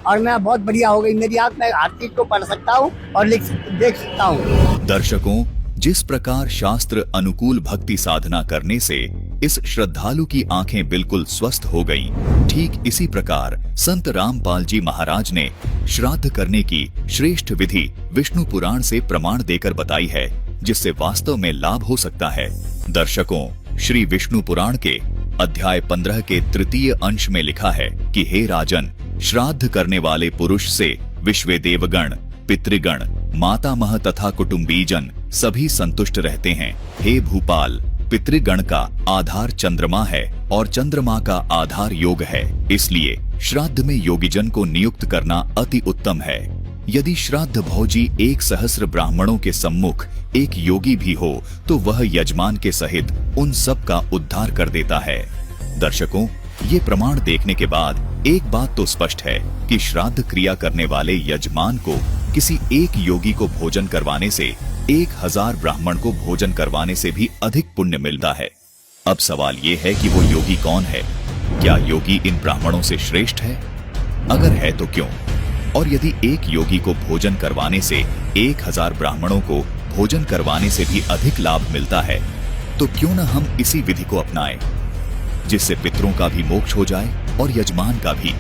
और मैं बहुत बढ़िया हो गई। मेरी आंख में हर चीज को पढ़ सकता हूँ और देख सकता हूँ। दर्शकों, जिस प्रकार शास्त्र अनुकूल भक्ति साधना करने से इस श्रद्धालु की आंखें बिल्कुल स्वस्थ हो गईं, ठीक इसी प्रकार संत रामपाल जी महाराज ने श्राद्ध करने की श्रेष्ठ विधि विष्णु पुराण से प्रमाण देकर बताई है, जिससे वास्तव में लाभ हो सकता है। दर्शकों, श्री विष्णु पुराण के अध्याय 15 के 3 अंश में लिखा है कि हे राजन, श्राद्ध करने वाले पुरुष से विश्व देवगण, पितृगण, मातामह तथा कुटुंबीजन सभी संतुष्ट रहते हैं। हे भूपाल, पितृगण का आधार चंद्रमा है और चंद्रमा का आधार योग है, इसलिए श्राद्ध में योगीजन को नियुक्त करना अति उत्तम है। यदि श्राद्ध भोजी 1,000 ब्राह्मणों के सम्मुख एक योगी भी हो तो वह यजमान के सहित उन सब का उद्धार कर देता है। दर्शकों, ये प्रमाण देखने के बाद एक बात तो स्पष्ट है कि श्राद्ध क्रिया करने वाले यजमान को किसी एक योगी को भोजन करवाने से 1000 ब्राह्मण को भोजन करवाने से भी अधिक पुण्य मिलता है। अब सवाल ये है कि वो योगी कौन है? क्या योगी इन ब्राह्मणों से श्रेष्ठ है? अगर है तो क्यों? और यदि एक योगी को भोजन करवाने से 1000 ब्राह्मणों को भोजन करवाने से भी अधिक लाभ मिलता है, तो क्यों न हम इसी विधि को अपनाएं, जिससे पितरों का भी मोक्ष हो जाए और यजमान का भी।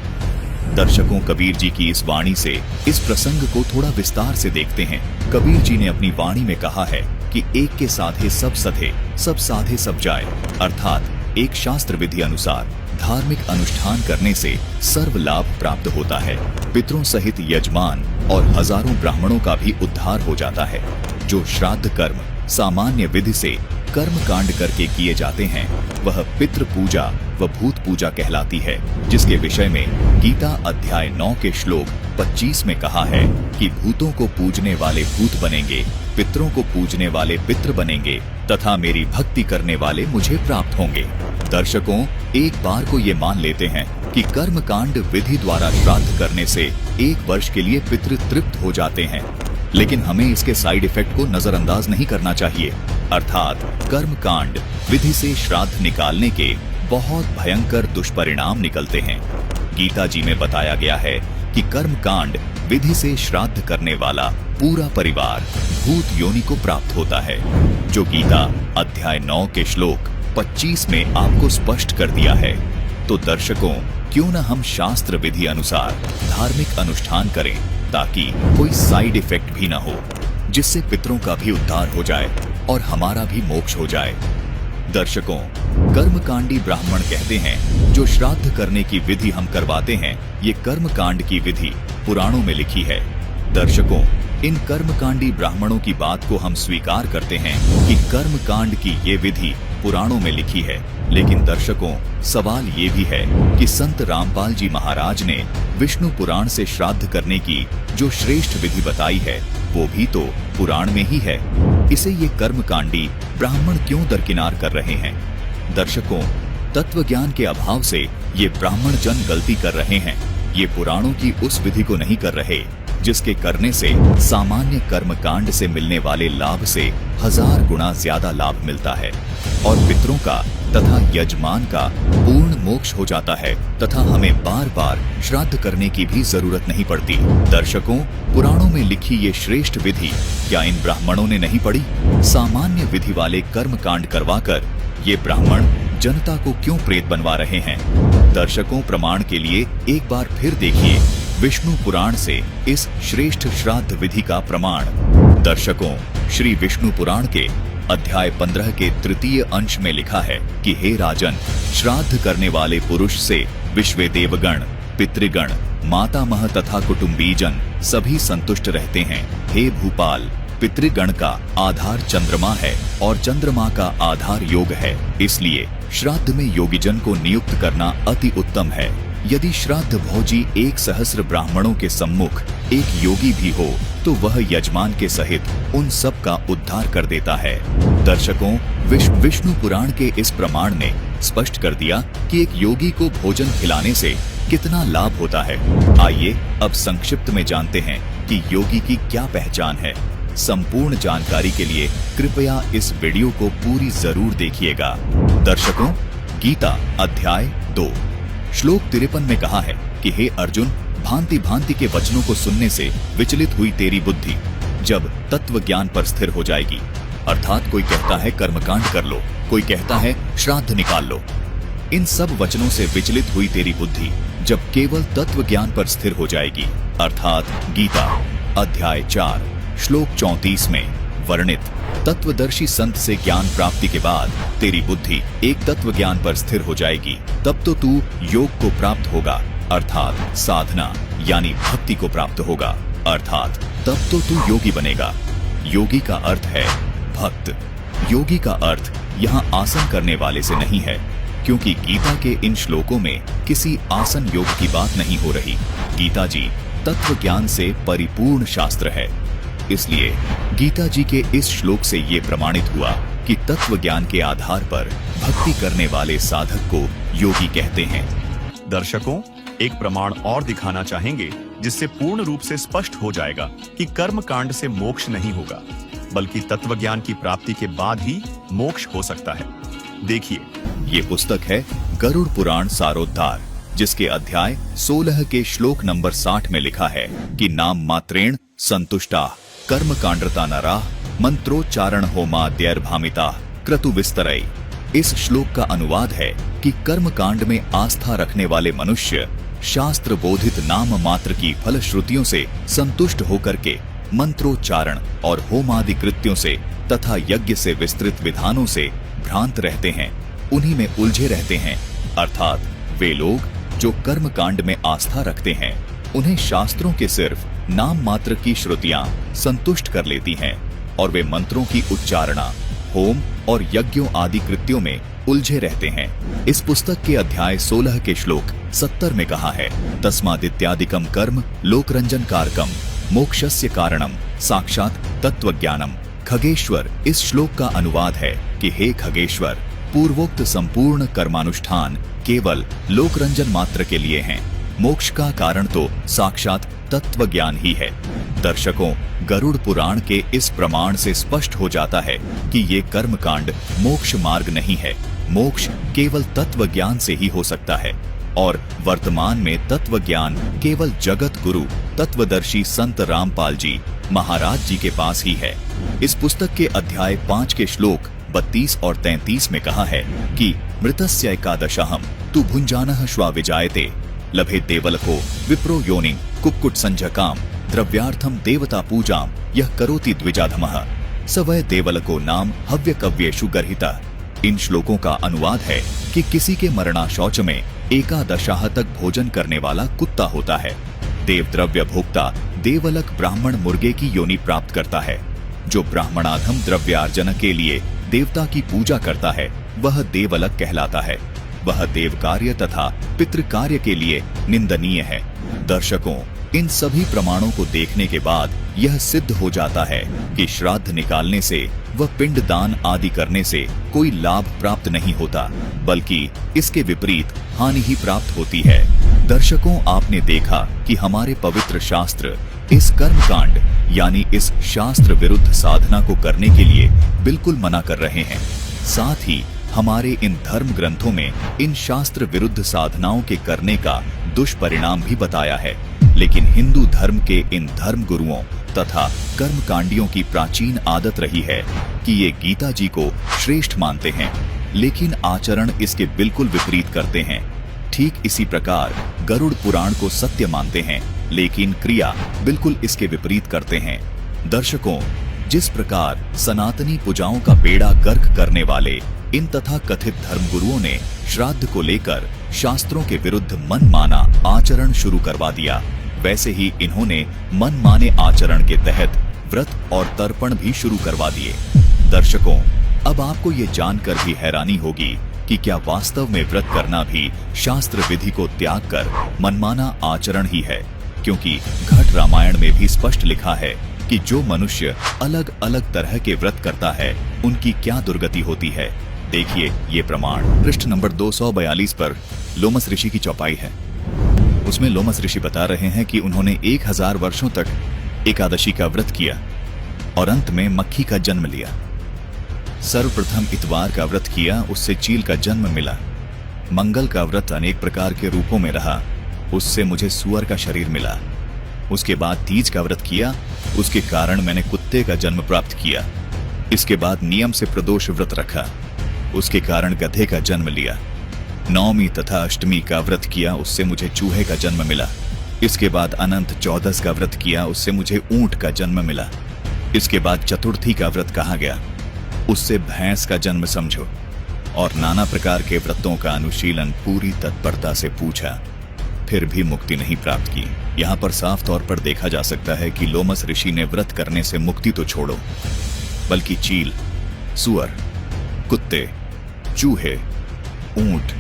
दर्शकों, कबीर जी की इस वाणी से इस प्रसंग को थोड़ा विस्तार से देखते हैं। कबीर जी ने अपनी वाणी में कहा है कि एक के साधे सब सधे, सब साधे सब जाए, अर्थात एक शास्त्र विधि अनुसार धार्मिक अनुष्ठान करने से सर्व लाभ प्राप्त होता है। पितरों सहित यजमान और हजारों ब्राह्मणों का भी उद्धार हो जाता है। जो श्राद्ध कर्म सामान्य विधि से कर्म कांड करके किए जाते हैं, वह पितृ पूजा व भूत पूजा कहलाती है, जिसके विषय में गीता अध्याय 9 के श्लोक 25 में कहा है कि भूतों को पूजने वाले भूत बनेंगे, पितरों को पूजने वाले पितृ बनेंगे तथा मेरी भक्ति करने वाले मुझे प्राप्त होंगे। दर्शकों, एक बार को ये मान लेते हैं कि कर्म कांड विधि द्वारा श्राद्ध करने से 1 वर्ष के लिए पितृ तृप्त हो जाते हैं, लेकिन हमें इसके साइड इफेक्ट को नजरअंदाज नहीं करना चाहिए। अर्थात कर्म कांड विधि से श्राद्ध निकालने के बहुत भयंकर दुष्परिणाम निकलते हैं। गीता जी में बताया गया है कि कर्म कांड विधि से श्राद्ध करने वाला पूरा परिवार भूत योनि को प्राप्त होता है, जो गीता अध्याय 9 के श्लोक 25 में आपको स्पष्ट कर दिया है। तो दर्शकों, क्यों न हम शास्त्र विधि अनुसार धार्मिक अनुष्ठान करें ताकि कोई साइड इफेक्ट भी ना हो, जिससे पितरों का भी उद्धार हो जाए और हमारा भी मोक्ष हो जाए। दर्शकों, कर्मकांडी ब्राह्मण कहते हैं जो श्राद्ध करने की विधि हम करवाते हैं, ये कर्मकांड की विधि पुराणों में लिखी है। दर्शकों, इन कर्मकांडी ब्राह्मणों की बात को हम स्वीकार करते हैं कि कर्मकांड की ये विधि पुराणों में लिखी है, लेकिन दर्शकों, सवाल ये भी है कि संत रामपाल जी महाराज ने विष्णु पुराण से श्राद्ध करने की जो श्रेष्ठ विधि बताई है, वो भी तो पुराण में ही है। इसे ये कर्मकांडी ब्राह्मण क्यों दरकिनार कर रहे हैं? दर्शकों, तत्व ज्ञान के अभाव से ये ब्राह्मण जन गलती कर रहे हैं। ये पुराणों की उस विधि को नहीं कर रहे जिसके करने से सामान्य कर्मकांड से मिलने वाले लाभ से 1000 गुना ज्यादा लाभ मिलता है और पितरों का तथा यजमान का पूर्ण मोक्ष हो जाता है तथा हमें बार बार श्राद्ध करने की भी जरूरत नहीं पड़ती। दर्शकों, पुराणों में लिखी ये श्रेष्ठ विधि क्या इन ब्राह्मणों ने नहीं पढ़ी? सामान्य विधि वाले कर्मकांड करवाकर ये ब्राह्मण जनता को क्यों प्रेत बनवा रहे हैं? दर्शकों, प्रमाण के लिए एक बार फिर देखिए विष्णु पुराण से इस श्रेष्ठ श्राद्ध विधि का प्रमाण। दर्शकों, श्री विष्णु पुराण के अध्याय 15 के तृतीय अंश में लिखा है कि हे राजन, श्राद्ध करने वाले पुरुष से विश्वे देवगण, पितृगण, मातामह तथा कुटुंबीजन सभी संतुष्ट रहते हैं। हे भूपाल, पितृगण का आधार चंद्रमा है और चंद्रमा का आधार योग है, इसलिए श्राद्ध में योगीजन को नियुक्त करना अति उत्तम है। यदि श्राद्ध भोजी 1,000 ब्राह्मणों के सम्मुख एक योगी भी हो तो वह यजमान के सहित उन सब का उद्धार कर देता है। दर्शकों, विष्णु पुराण के इस प्रमाण ने स्पष्ट कर दिया कि एक योगी को भोजन खिलाने से कितना लाभ होता है। आइए अब संक्षिप्त में जानते हैं कि योगी की क्या पहचान है। संपूर्ण जानकारी के लिए कृपया इस वीडियो को पूरी जरूर देखिएगा। दर्शकों, गीता अध्याय 2 श्लोक 53 में कहा है कि हे अर्जुन, भांति भांति के वचनों को सुनने से विचलित हुई तेरी बुद्धि जब तत्व ज्ञान पर स्थिर हो जाएगी, अर्थात कोई कहता है कर्मकांड कर लो, कोई कहता है श्राद्ध निकाल लो, इन सब वचनों से विचलित हुई तेरी बुद्धि जब केवल तत्व ज्ञान पर स्थिर हो जाएगी, अर्थात गीता अध्याय 4 श्लोक 34 में वर्णित तत्वदर्शी संत से ज्ञान प्राप्ति के बाद तेरी बुद्धि एक तत्व ज्ञान पर स्थिर हो जाएगी, तब तो तू योग को प्राप्त होगा, अर्थात साधना यानी भक्ति को प्राप्त होगा, अर्थात तब तो तू योगी बनेगा। योगी का अर्थ है भक्त। योगी का अर्थ यहाँ आसन करने वाले से नहीं है, क्योंकि गीता के इन श्लोकों में किसी आसन योग की बात नहीं हो रही। गीता जी तत्व ज्ञान से परिपूर्ण शास्त्र है, इसलिए गीता जी के इस श्लोक से ये प्रमाणित हुआ कि तत्व ज्ञान के आधार पर भक्ति करने वाले साधक को योगी कहते हैं। दर्शकों, एक प्रमाण और दिखाना चाहेंगे जिससे पूर्ण रूप से स्पष्ट हो जाएगा कि कर्म कांड से मोक्ष नहीं होगा, बल्कि तत्व ज्ञान की प्राप्ति के बाद ही मोक्ष हो सकता है। देखिए, ये पुस्तक है गरुड़ पुराण सारोद्धार, जिसके अध्याय 16 के श्लोक नंबर 60 में लिखा है कि नाम मात्रेण संतुष्टा कर्म कांडता नरा मंत्रोच्चारण होमाद्यर्भामिता क्रतु विस्तरई। इस श्लोक का अनुवाद है कि कर्म कांड में आस्था रखने वाले मनुष्य शास्त्र बोधित नाम मात्र की फलश्रुतियों से संतुष्ट होकर के मंत्रोच्चारण और होमादि कृत्यों से तथा यज्ञ से विस्तृत विधानों से भ्रांत रहते हैं, उन्हीं में उलझे रहते हैं। अर्थात वे लोग जो कर्म कांड में आस्था रखते हैं, उन्हें शास्त्रों के सिर्फ नाम मात्र की श्रुतियां संतुष्ट कर लेती हैं और वे मंत्रों की उच्चारणा, होम और यज्ञों आदि कृत्यों में उलझे रहते हैं। इस पुस्तक के अध्याय 16 के श्लोक 70 में कहा है तस्मादित्यादिकम कर्म लोकरंजन कारकम मोक्षस्य कारणम साक्षात तत्वज्ञानम। खगेश्वर इस श्लोक का अनुवाद है कि हे खगेश्वर, पूर्वोक्त संपूर्ण कर्मानुष्ठान केवल लोकरंजन मात्र के लिए हैं, मोक्ष का कारण तो साक्षात तत्व ज्ञान ही है। दर्शकों, गरुड़ पुराण के इस प्रमाण से स्पष्ट हो जाता है कि ये कर्मकांड मोक्ष मार्ग नहीं है, मोक्ष केवल तत्व ज्ञान से ही हो सकता है और वर्तमान में तत्व ज्ञान केवल जगत गुरु तत्वदर्शी संत रामपाल जी महाराज जी के पास ही है। इस पुस्तक के अध्याय 5 के श्लोक 32 और 33 में कहा है कि मृतस्य एकादशहम तु भुंजानः श्वा विजायते लभे देवलको विप्रो योनि कुक्कुट संजकाम द्रव्यार्थम देवता पूजाम यह करोति द्विजाधमः स वै देवलको नाम हव्य कव्येषु गर्हिता। इन श्लोकों का अनुवाद है कि किसी के मरणाशौच में एकादशाह तक भोजन करने वाला कुत्ता होता है। देव द्रव्य भोक्ता देवलक ब्राह्मण मुर्गे की योनि प्राप्त करता है। जो ब्राह्मणाधम द्रव्यार्जन के लिए देवता की पूजा करता है वह देवलक कहलाता है। वह देव कार्य तथा पितृ कार्य के लिए निंदनीय है। दर्शकों, इन सभी प्रमाणों को देखने के बाद यह सिद्ध हो जाता है कि श्राद्ध निकालने से व पिंड दान आदि करने से कोई लाभ प्राप्त नहीं होता, बल्कि इसके विपरीत हानि ही प्राप्त होती है। दर्शकों, आपने देखा कि हमारे पवित्र शास्त्र इस कर्मकांड यानी इस शास्त्र विरुद्ध साधना को करने के लिए बिल्कुल मना कर रहे हैं। साथ ही हमारे इन धर्म ग्रंथों में इन शास्त्र विरुद्ध साधनाओं के करने का दुष्परिणाम भी बताया है। लेकिन हिंदू धर्म के इन धर्म गुरुओं तथा कर्मकांडियों की प्राचीन आदत रही है कि ये गीता जी को श्रेष्ठ मानते हैं, लेकिन आचरण इसके बिल्कुल विपरीत करते हैं। ठीक इसी प्रकार गरुड़ पुराण को सत्य मानते हैं, लेकिन क्रिया बिल्कुल इसके विपरीत करते हैं। दर्शकों, जिस प्रकार सनातनी पूजाओं का बेड़ा गर्क करने वाले इन तथा कथित धर्मगुरुओं ने श्राद्ध को लेकर शास्त्रों के विरुद्ध मनमाना आचरण शुरू करवा दिया, वैसे ही इन्होंने मनमाने आचरण के तहत व्रत और तर्पण भी शुरू करवा दिए। दर्शकों, अब आपको ये जानकर भी हैरानी होगी कि क्या वास्तव में व्रत करना भी शास्त्र विधि को त्याग कर मनमाना आचरण ही है, क्योंकि घट रामायण में भी स्पष्ट लिखा है कि जो मनुष्य अलग अलग तरह के व्रत करता है उनकी क्या दुर्गति होती है। देखिए ये प्रमाण पृष्ठ नंबर 242 पर लोमस ऋषि की चौपाई है। उसमें लोमस ऋषि बता रहे हैं कि उन्होंने 1000 वर्षों तक एकादशी का व्रत किया और अंत में मक्खी का जन्म लिया। सर्वप्रथम इतवार का व्रत किया, उससे चील का जन्म मिला। मंगल का व्रत अनेक प्रकार के रूपों में रहा, उससे मुझे सुअर का शरीर मिला। उसके बाद तीज का व्रत किया, उसके कारण मैंने कुत्ते का जन्म प्राप्त किया। इसके बाद नियम से प्रदोष व्रत रखा, उसके कारण गधे का जन्म लिया। नवमी तथा अष्टमी का व्रत किया, उससे मुझे चूहे का जन्म मिला। इसके बाद अनंत चौदस का व्रत किया, उससे मुझे ऊंट का जन्म मिला। इसके बाद चतुर्थी का व्रत कहा गया, उससे भैंस का जन्म समझो। और नाना प्रकार के व्रतों का अनुशीलन पूरी तत्परता से पूछा, फिर भी मुक्ति नहीं प्राप्त की। यहाँ पर साफ तौर पर देखा जा सकता है कि लोमस ऋषि ने व्रत करने से मुक्ति तो छोड़ो, बल्कि चील, सुअर, कुत्ते, चूहे, ऊंट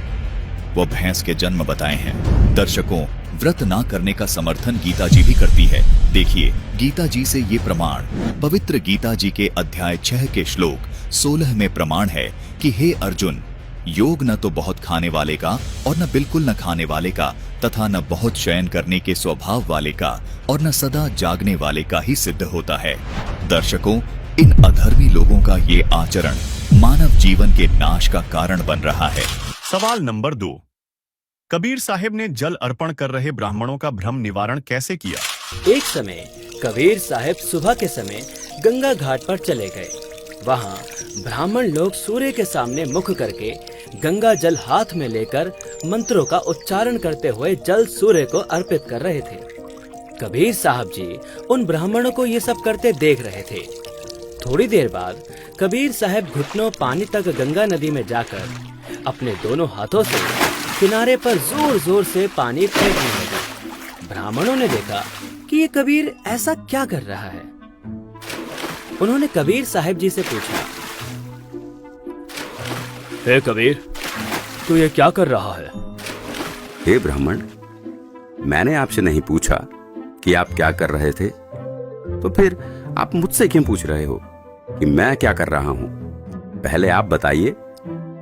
व भैंस के जन्म बताए हैं। दर्शकों, व्रत ना करने का समर्थन गीता जी भी करती है। देखिए गीता जी से ये प्रमाण पवित्र गीता जी के अध्याय 6 के श्लोक 16 में प्रमाण है कि हे अर्जुन, योग न तो बहुत खाने वाले का और न बिल्कुल न खाने वाले का तथा न बहुत शयन करने के स्वभाव वाले का और न सदा जागने वाले का ही सिद्ध होता है। दर्शकों, इन अधर्मी लोगों का ये आचरण मानव जीवन के नाश का कारण बन रहा है। सवाल नंबर 2, कबीर साहिब ने जल अर्पण कर रहे ब्राह्मणों का भ्रम निवारण कैसे किया? एक समय कबीर साहिब सुबह के समय गंगा घाट पर चले गए। वहाँ ब्राह्मण लोग सूर्य के सामने मुख करके गंगा जल हाथ में लेकर मंत्रों का उच्चारण करते हुए जल सूर्य को अर्पित कर रहे थे। कबीर साहब जी उन ब्राह्मणों को ये सब करते देख रहे थे। थोड़ी देर बाद कबीर साहब घुटनों पानी तक गंगा नदी में जाकर अपने दोनों हाथों से किनारे पर जोर जोर से पानी फेंकने लगे। ब्राह्मणों ने देखा कि ये कबीर ऐसा क्या कर रहा है। उन्होंने कबीर साहब जी से पूछा, हे कबीर, तू ये क्या कर रहा है? हे ब्राह्मण, मैंने आपसे नहीं पूछा कि आप क्या कर रहे थे, तो फिर आप मुझसे क्यों पूछ रहे हो कि मैं क्या कर रहा हूँ? पहले आप बताइए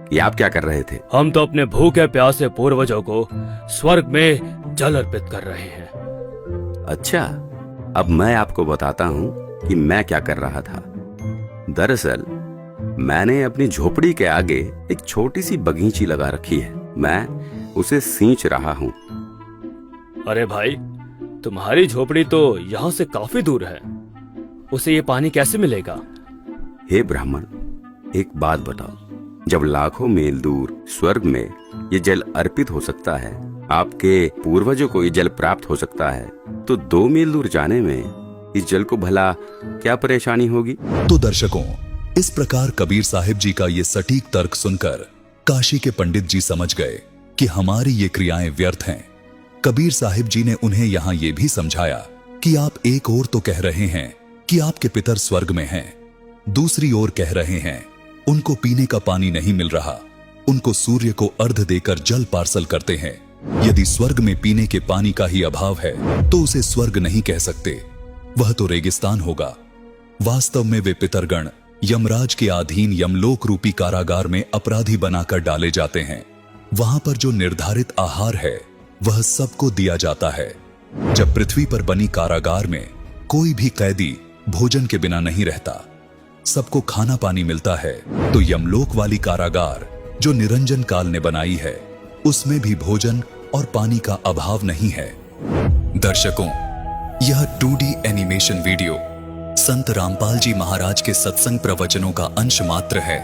कि आप क्या कर रहे थे। हम तो अपने भूखे प्यासे पूर्वजों को स्वर्ग में जल अर्पित कर रहे हैं। अच्छा, अब मैं आपको बताता हूँ कि मैं क्या कर रहा था। दरअसल मैंने अपनी झोपड़ी के आगे एक छोटी सी बगीची लगा रखी है। मैं उसे सींच रहा हूँ। अरे भाई, तुम्हारी झोपड़ी तो यहाँ से काफी दूर है, उसे ये पानी कैसे मिलेगा? हे ब्राह्मण, एक बात बताओ, जब लाखों मील दूर स्वर्ग में ये जल अर्पित हो सकता है, आपके पूर्वजों को ये जल प्राप्त हो सकता है, तो 2 मील दूर जाने में इस जल को भला क्या परेशानी होगी? तो दर्शकों, इस प्रकार कबीर साहिब जी का ये सटीक तर्क सुनकर काशी के पंडित जी समझ गए कि हमारी ये क्रियाएं व्यर्थ हैं। कबीर साहिब जी ने उन्हें यहां ये भी समझाया कि आप एक ओर तो कह रहे हैं कि आपके पितर स्वर्ग में हैं, दूसरी ओर कह रहे हैं उनको पीने का पानी नहीं मिल रहा, उनको सूर्य को अर्घ देकर जल पार्सल करते हैं। यदि स्वर्ग में पीने के पानी का ही अभाव है तो उसे स्वर्ग नहीं कह सकते, वह तो रेगिस्तान होगा। वास्तव में वे पितरगण यमराज के अधीन यमलोक रूपी कारागार में अपराधी बनाकर डाले जाते हैं। वहां पर जो निर्धारित आहार है वह सबको दिया जाता है। जब पृथ्वी पर बनी कारागार में कोई भी कैदी भोजन के बिना नहीं रहता, सबको खाना पानी मिलता है, तो यमलोक वाली कारागार जो निरंजन काल ने बनाई है उसमें भी भोजन और पानी का अभाव नहीं है। दर्शकों, यह 2D एनिमेशन वीडियो संत रामपाल जी महाराज के सत्संग प्रवचनों का अंश मात्र है।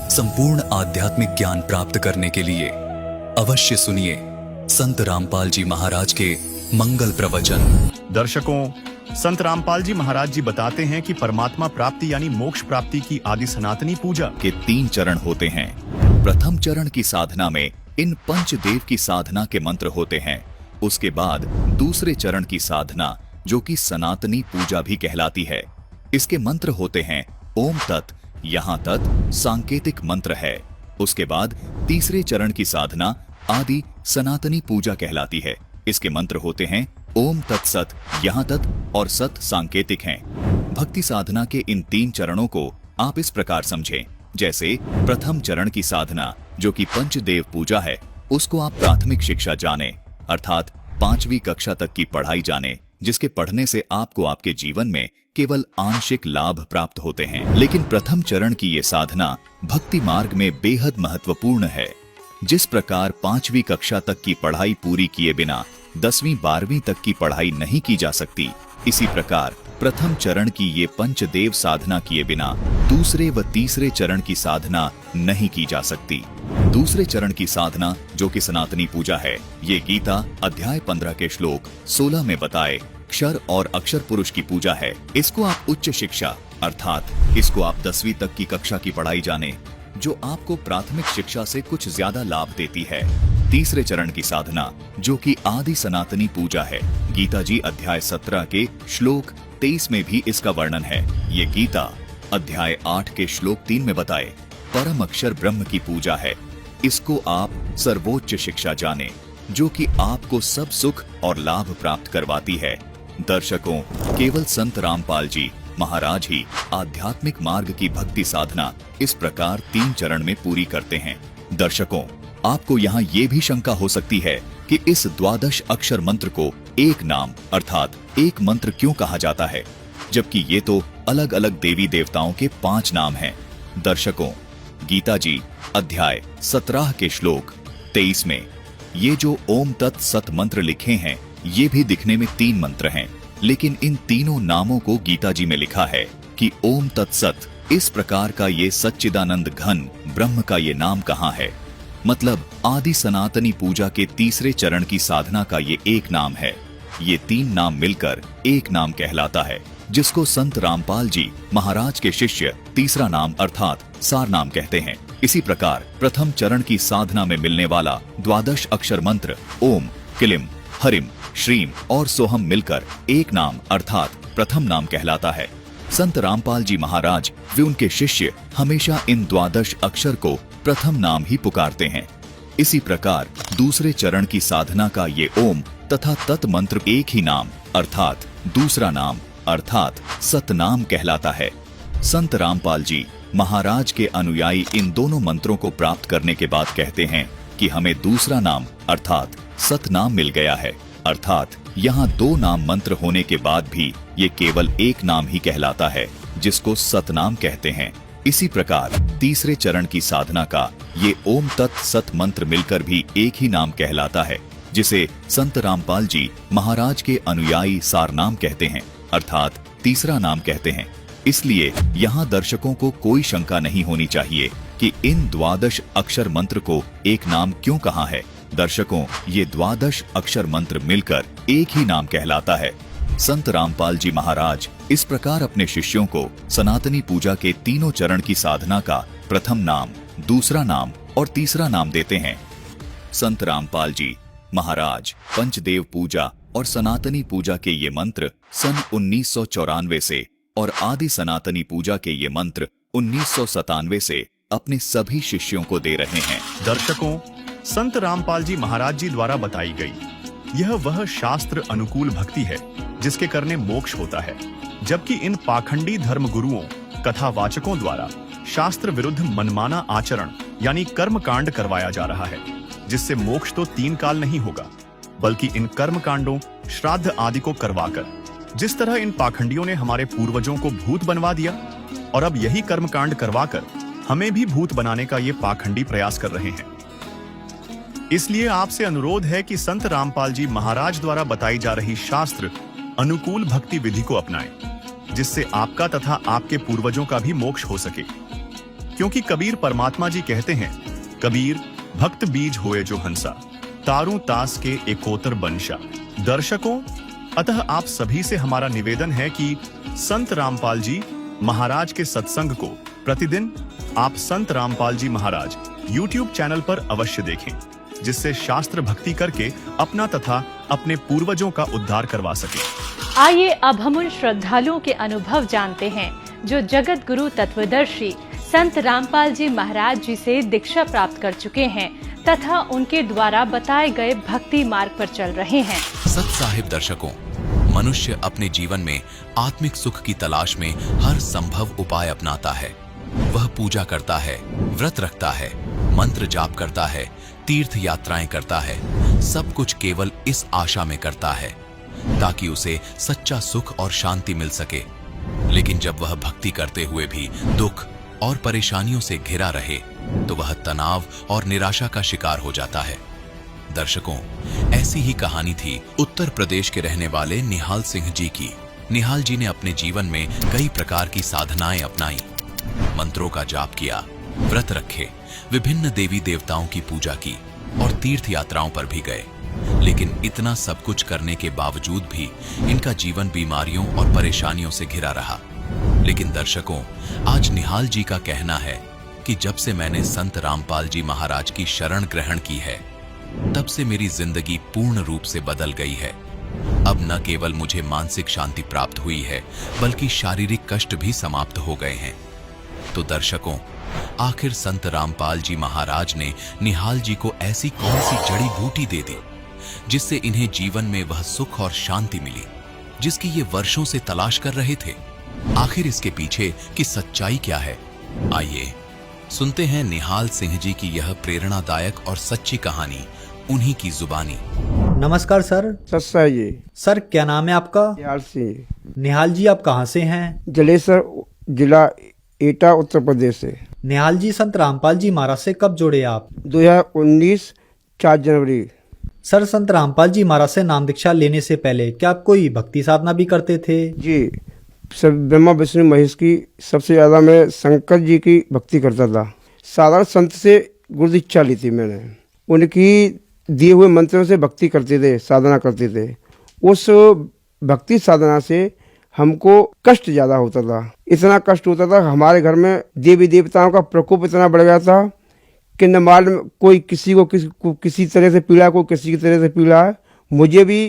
संपूर्ण आध्यात्मिक ज्ञान प्राप्त करने के लिए अवश्य सुनिए संत रामपाल जी महाराज के मंगल प्रवचन। दर्शकों, संत रामपाल जी महाराज जी बताते हैं कि परमात्मा प्राप्ति यानी मोक्ष प्राप्ति की आदि सनातनी पूजा के 3 चरण होते हैं। प्रथम चरण की साधना में इन पंचदेव की साधना के मंत्र होते हैं। उसके बाद दूसरे चरण की साधना जो कि सनातनी पूजा भी कहलाती है, इसके मंत्र होते हैं ओम तत्, यहाँ तत् सांकेतिक मंत्र है। उसके बाद तीसरे चरण की साधना आदि सनातनी पूजा कहलाती है। इसके मंत्र होते हैं ओम तत्सत, यहाँ तत् और सत सांकेतिक हैं। भक्ति साधना के इन 3 चरणों को आप इस प्रकार समझें, जैसे प्रथम चरण की साधना जो कि पंचदेव पूजा है, उसको आप प्राथमिक शिक्षा जाने, अर्थात 5वीं कक्षा तक की पढ़ाई जाने, जिसके पढ़ने से आपको आपके जीवन में केवल आंशिक लाभ प्राप्त होते हैं। लेकिन प्रथम चरण की ये साधना भक्ति मार्ग में बेहद महत्वपूर्ण है। जिस प्रकार 5वीं कक्षा तक की पढ़ाई पूरी किए बिना 10वीं 12वीं तक की पढ़ाई नहीं की जा सकती, इसी प्रकार प्रथम चरण की ये पंचदेव साधना किए बिना दूसरे व तीसरे चरण की साधना नहीं की जा सकती। दूसरे चरण की साधना जो कि सनातनी पूजा है, ये गीता अध्याय 15 के श्लोक 16 में बताए क्षर और अक्षर पुरुष की पूजा है। इसको आप उच्च शिक्षा अर्थात इसको आप 10वीं तक की कक्षा की पढ़ाई जाने, जो आपको प्राथमिक शिक्षा से कुछ ज्यादा लाभ देती है। तीसरे चरण की साधना जो कि आदि सनातनी पूजा है, गीता जी अध्याय 17 के श्लोक 23 में भी इसका वर्णन है। ये गीता अध्याय 8 के श्लोक 3 में बताए परम अक्षर ब्रह्म की पूजा है। इसको आप सर्वोच्च शिक्षा जाने, जो कि आपको सब सुख और लाभ प्राप्त करवाती है। दर्शकों, केवल संत रामपाल जी महाराज ही आध्यात्मिक मार्ग की भक्ति साधना इस प्रकार 3 चरण में पूरी करते हैं। दर्शकों, आपको यहाँ ये भी शंका हो सकती है कि इस 12 अक्षर मंत्र को एक नाम अर्थात एक मंत्र क्यों कहा जाता है, जबकि ये तो अलग अलग देवी देवताओं के 5 नाम हैं। दर्शकों, गीता जी अध्याय 17 के श्लोक 23 में ये जो ओम तत् सत मंत्र लिखे हैं, ये भी दिखने में 3 मंत्र हैं, लेकिन इन तीनों नामों को गीता जी में लिखा है कि ओम तत्सत। इस प्रकार का ये सच्चिदानंद घन ब्रह्म का ये नाम कहाँ है? मतलब आदि सनातनी पूजा के तीसरे चरण की साधना का ये एक नाम है। ये 3 नाम मिलकर एक नाम कहलाता है, जिसको संत रामपाल जी महाराज के शिष्य तीसरा नाम अर्थात सार नाम कहते हैं। इसी प्रकार प्रथम चरण की साधना में मिलने वाला 12 अक्षर मंत्र ओम, किलिम, हरिम, श्रीम और सोहम मिलकर एक नाम अर्थात प्रथम नाम कहलाता है। संत रामपाल जी महाराज वे उनके शिष्य हमेशा इन 12 अक्षर को प्रथम नाम ही पुकारते हैं। इसी प्रकार दूसरे चरण की साधना का ये ओम तथा तत् मंत्र एक ही नाम अर्थात दूसरा नाम अर्थात सतनाम कहलाता है। संत रामपाल जी महाराज के अनुयायी इन दोनों मंत्रों को प्राप्त करने के बाद कहते हैं कि हमें दूसरा नाम अर्थात सतनाम मिल गया है, अर्थात यहाँ 2 नाम मंत्र होने के बाद भी ये केवल एक नाम ही कहलाता है, जिसको सतनाम कहते हैं। इसी प्रकार तीसरे चरण की साधना का ये ओम तत् सत मंत्र मिलकर भी एक ही नाम कहलाता है, जिसे संत रामपाल जी महाराज के अनुयायी सार नाम कहते हैं, अर्थात तीसरा नाम कहते हैं। इसलिए यहाँ दर्शकों को कोई शंका नहीं होनी चाहिए कि इन 12 अक्षर मंत्र को एक नाम क्यों कहा है। दर्शकों, ये द्वादश अक्षर मंत्र मिलकर एक ही नाम कहलाता है। संत रामपाल जी महाराज इस प्रकार अपने शिष्यों को सनातनी पूजा के तीनों चरण की साधना का प्रथम नाम, दूसरा नाम और तीसरा नाम देते हैं। संत रामपाल जी महाराज पंचदेव पूजा और सनातनी पूजा के ये मंत्र सन 1994 से और आदि सनातनी पूजा के ये मंत्र 1997 से अपने सभी शिष्यों को दे रहे हैं। दर्शकों, संत रामपाल जी महाराज जी द्वारा बताई गई यह वह शास्त्र अनुकूल भक्ति है जिसके करने मोक्ष होता है, जबकि इन पाखंडी धर्म गुरुओं कथावाचकों द्वारा शास्त्र विरुद्ध मनमाना आचरण यानी कर्म कांड करवाया जा रहा है, जिससे मोक्ष तो 3 काल नहीं होगा, बल्कि इन कर्म कांडों, श्राद्ध आदि को करवाकर जिस तरह इन पाखंडियों ने हमारे पूर्वजों को भूत बनवा दिया और अब यही कर्म कांड करवाकर हमें भी भूत बनाने का ये पाखंडी प्रयास कर रहे हैं। इसलिए आपसे अनुरोध है कि संत रामपाल जी महाराज द्वारा बताई जा रही शास्त्र अनुकूल भक्ति विधि को अपनाएं, जिससे आपका तथा आपके पूर्वजों का भी मोक्ष हो सके। क्योंकि कबीर परमात्मा जी कहते हैं, कबीर भक्त बीज होए जो हंसा, तारू तास के एकोतर बंशा। दर्शकों, अतः आप सभी से हमारा निवेदन है कि संत रामपाल जी महाराज के सत्संग को प्रतिदिन आप संत रामपाल जी महाराज YouTube चैनल पर अवश्य देखें, जिससे शास्त्र भक्ति करके अपना तथा अपने पूर्वजों का उद्धार करवा सके। आइए अब हम उन श्रद्धालुओं के अनुभव जानते हैं जो जगत गुरु तत्वदर्शी संत रामपाल जी महाराज जी से दीक्षा प्राप्त कर चुके हैं तथा उनके द्वारा बताए गए भक्ति मार्ग पर चल रहे हैं। सत साहिब दर्शकों, मनुष्य अपने जीवन में आत्मिक सुख की तलाश में हर संभव उपाय अपनाता है। वह पूजा करता है, व्रत रखता है, मंत्र जाप करता है, तीर्थ यात्राएं करता है, सब कुछ केवल इस आशा में करता है ताकि उसे सच्चा सुख और शांति मिल सके। लेकिन जब वह भक्ति करते हुए भी दुख और परेशानियों से घिरा रहे तो वह तनाव और निराशा का शिकार हो जाता है। दर्शकों, ऐसी ही कहानी थी उत्तर प्रदेश के रहने वाले निहाल सिंह जी की। निहाल जी ने अपने जीवन में कई प्रकार की साधनाएं अपनाई, मंत्रों का जाप किया, व्रत रखे, विभिन्न देवी देवताओं की पूजा की और तीर्थ यात्राओं पर भी गए। लेकिन इतना सब कुछ करने के बावजूद भी इनका जीवन बीमारियों और परेशानियों से घिरा रहा। लेकिन दर्शकों, आज निहाल जी का कहना है कि जब से मैंने संत रामपाल जी महाराज की शरण ग्रहण की है, तब से मेरी जिंदगी पूर्ण रूप से बदल गई है। अब न केवल मुझे मानसिक शांति प्राप्त हुई है, बल्कि शारीरिक कष्ट भी समाप्त हो गए हैं। तो दर्शकों, आखिर संत रामपाल जी महाराज ने निहाल जी को ऐसी कौन सी जड़ी बूटी दे दी जिससे इन्हें जीवन में वह सुख और शांति मिली जिसकी ये वर्षों से तलाश कर रहे थे? आखिर इसके पीछे की सच्चाई क्या है? आइए सुनते हैं निहाल सिंह जी की यह प्रेरणादायक और सच्ची कहानी उन्हीं की जुबानी। नमस्कार सर। सत्सा जी। सर, क्या नाम है आपका? निहाल सिंह। निहाल जी, आप कहाँ से हैं? जलेसर जिला एटा, उत्तर प्रदेश से। निहाल जी, संत रामपाल जी महाराज से कब जुड़े आप? 2019 4 जनवरी। सर, संत रामपाल जी महाराज से नाम दीक्षा लेने से पहले क्या आप कोई भक्ति साधना भी करते थे? जी, सब ब्रह्मा विष्णु महेश की सबसे ज्यादा मैं शंकर जी की भक्ति करता था। साधारण संत से गुरु दीक्षा ली थी मैंने, उनकी दिए हुए मंत्रों से भक्ति करते थे, साधना करते थे। उस भक्ति साधना से हमको कष्ट ज्यादा होता था, इतना कष्ट होता था हमारे घर में देवी देवताओं का प्रकोप इतना बढ़ गया था कि न मालूम कोई किसी को किसी तरह से पीड़ा, कोई किसी की तरह से पीड़ा है। मुझे भी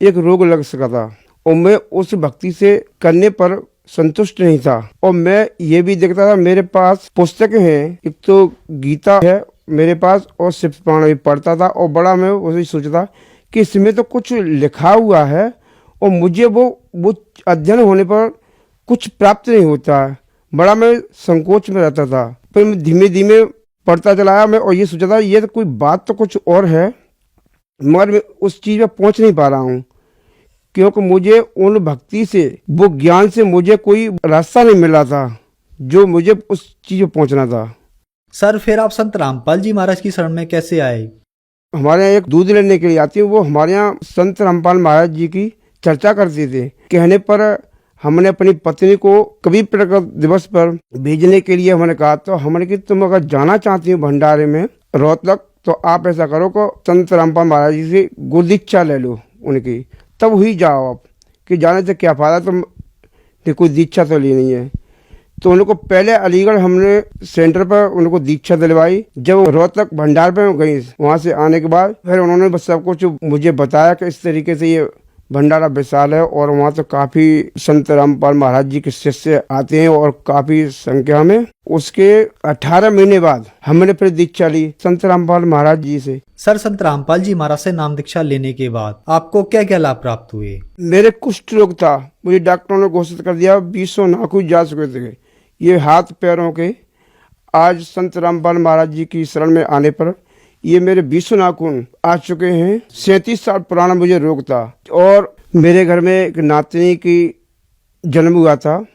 एक रोग लग सका था और मैं उस भक्ति से करने पर संतुष्ट नहीं था। और मैं ये भी देखता था, मेरे पास पुस्तकें हैं, एक तो गीता है मेरे पास और शिव पुराण भी पढ़ता था और बड़ा मैं उसे सोचता कि इसमें तो कुछ लिखा हुआ है और मुझे वो अध्ययन होने पर कुछ प्राप्त नहीं होता है। बड़ा मैं संकोच में रहता था। फिर मैं धीमे धीमे पढ़ता चलाया मैं और ये सोचा था ये तो कोई बात तो कुछ और है, मगर मैं उस चीज़ में पहुंच नहीं पा रहा हूँ क्योंकि मुझे उन भक्ति से, वो ज्ञान से मुझे कोई रास्ता नहीं मिला था जो मुझे उस चीज़ में पहुंचना था। सर, फिर आप संत रामपाल जी महाराज की शरण में कैसे आए? हमारे यहाँ एक दूध लेने के लिए आती है, वो हमारे यहाँ संत रामपाल महाराज जी की चर्चा करते थे। कहने पर हमने अपनी पत्नी को कबीर प्रकट दिवस पर भेजने के लिए हमने कहा, तो हमने कि तुम अगर जाना चाहती हो भंडारे में रोहतक तो आप ऐसा करो को संत रामपाल महाराज जी से गुरुदीक्षा ले लो उनकी, तब ही जाओ आप, कि जाने से क्या फायदा, तुम कोई दीक्षा तो ली नहीं है। तो उनको पहले अलीगढ़ हमने सेंटर पर उनको दीक्षा दिलवाई। जब रोहतक भंडार पे गई, वहाँ से आने के बाद फिर उन्होंने बस सब कुछ मुझे बताया कि इस तरीके से ये भंडारा विशाल है और वहाँ तो काफी संत रामपाल महाराज जी के शिष्य आते हैं और काफी संख्या में। उसके 18 महीने बाद हमने फिर दीक्षा ली संत रामपाल महाराज जी से। सर, संत रामपाल जी महाराज से नाम दीक्षा लेने के बाद आपको क्या क्या लाभ प्राप्त हुए? मेरे कुष्ठ रोग था, मुझे डॉक्टरों ने घोषित कर दिया 20 नाखून जा चुके थे ये हाथ पैरों के। आज संत रामपाल महाराज जी की शरण में आने पर ये मेरे 20 नाखून आ चुके हैं। 37 साल पुराना मुझे रोग था और मेरे घर में एक नातनी की जन्म हुआ था।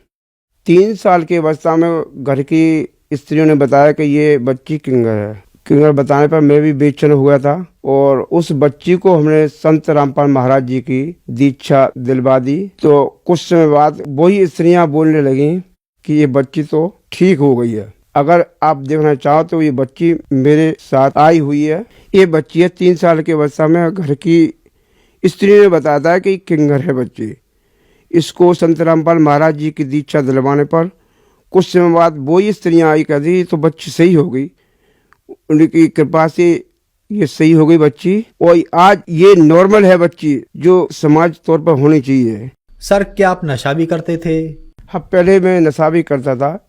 3 साल की अवस्था में घर की स्त्रियों ने बताया कि ये बच्ची किंगर है। किंगर बताने पर मैं भी बेचैन हुआ था और उस बच्ची को हमने संत रामपाल महाराज जी की दीक्षा दिलवा दी। तो कुछ समय बाद वही स्त्रियां बोलने लगी कि ये बच्ची तो ठीक हो गई है। अगर आप देखना चाहो तो ये बच्ची मेरे साथ आई हुई है। ये बच्ची है 3 साल की अवस्था में। घर की स्त्री ने बताया था कि किंगर है बच्ची। इसको संत रामपाल महाराज जी की दीक्षा दिलवाने पर कुछ समय बाद वो ही स्त्रियाँ आई, कहती तो बच्ची सही हो गई, उनकी कृपा से ये सही हो गई बच्ची और आज ये नॉर्मल है बच्ची, जो समाज तौर पर होनी चाहिए। सर, क्या आप नशा भी करते थे? हाँ, पहले मैं नशा भी करता था,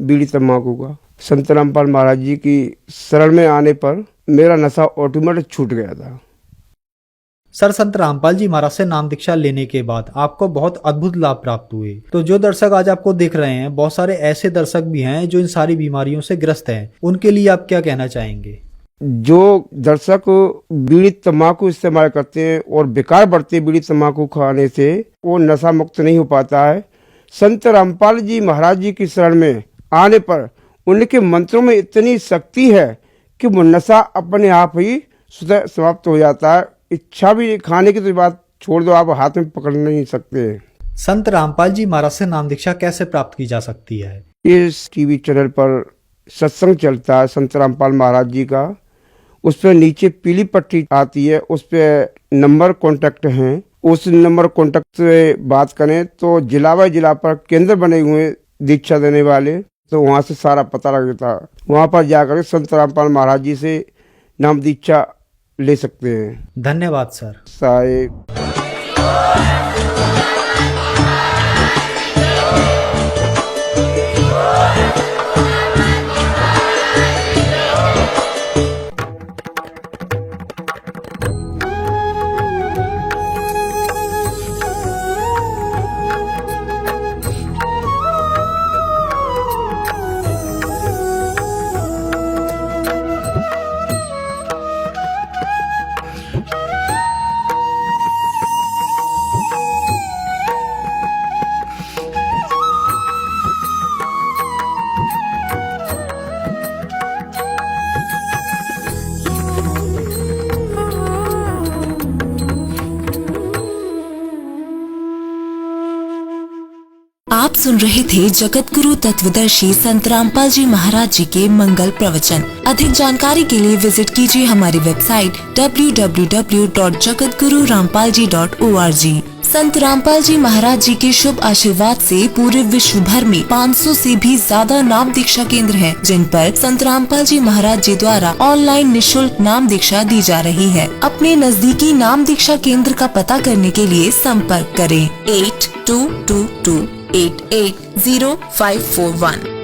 बीड़ी तम्बाकू का। संत रामपाल महाराज जी की शरण में आने पर मेरा नशा ऑटोमेटिक छूट गया था। सर, संत रामपाल जी महाराज से नाम दीक्षा लेने के बाद आपको बहुत अद्भुत लाभ प्राप्त हुए। तो जो दर्शक आज आपको देख रहे हैं, बहुत सारे ऐसे दर्शक भी हैं जो इन सारी बीमारियों से ग्रस्त हैं, उनके लिए आप क्या कहना चाहेंगे? जो दर्शक बीड़ी तम्बाकू इस्तेमाल करते हैं और बेकार बढ़ते बीड़ी तम्बाकू खाने से, वो नशा मुक्त नहीं हो पाता है। संत रामपाल जी महाराज जी की शरण में आने पर उनके मंत्रों में इतनी शक्ति है कि वो नशा अपने आप ही स्वतः समाप्त हो जाता है। इच्छा भी खाने की तो बात छोड़ दो, आप हाथ में पकड़ नहीं सकते। संत रामपाल जी महाराज से नाम दीक्षा कैसे प्राप्त की जा सकती है? इस टीवी चैनल पर सत्संग चलता है संत रामपाल महाराज जी का, उस पर नीचे पीली पट्टी आती है, उस पर नंबर कॉन्टेक्ट हैं, उस नंबर कॉन्टेक्ट से बात करें तो जिला बाय जिला पर केंद्र बने हुए दीक्षा देने वाले, तो वहाँ से सारा पता लग जाता है। वहाँ पर जाकर संत रामपाल महाराज जी से नाम दीक्षा ले सकते हैं। धन्यवाद सर। साहेब आप सुन रहे थे जगत गुरु तत्वदर्शी संत रामपाल जी महाराज जी के मंगल प्रवचन। अधिक जानकारी के लिए विजिट कीजिए हमारी वेबसाइट www.jagatgururampalji.org। संत रामपाल जी महाराज जी के शुभ आशीर्वाद से पूरे विश्व भर में 500 से भी ज्यादा नाम दीक्षा केंद्र हैं, जिन पर संत रामपाल जी महाराज जी द्वारा ऑनलाइन निशुल्क नाम दीक्षा दी जा रही है। अपने नजदीकी नाम दीक्षा केंद्र का पता करने के लिए संपर्क करें 8222880541।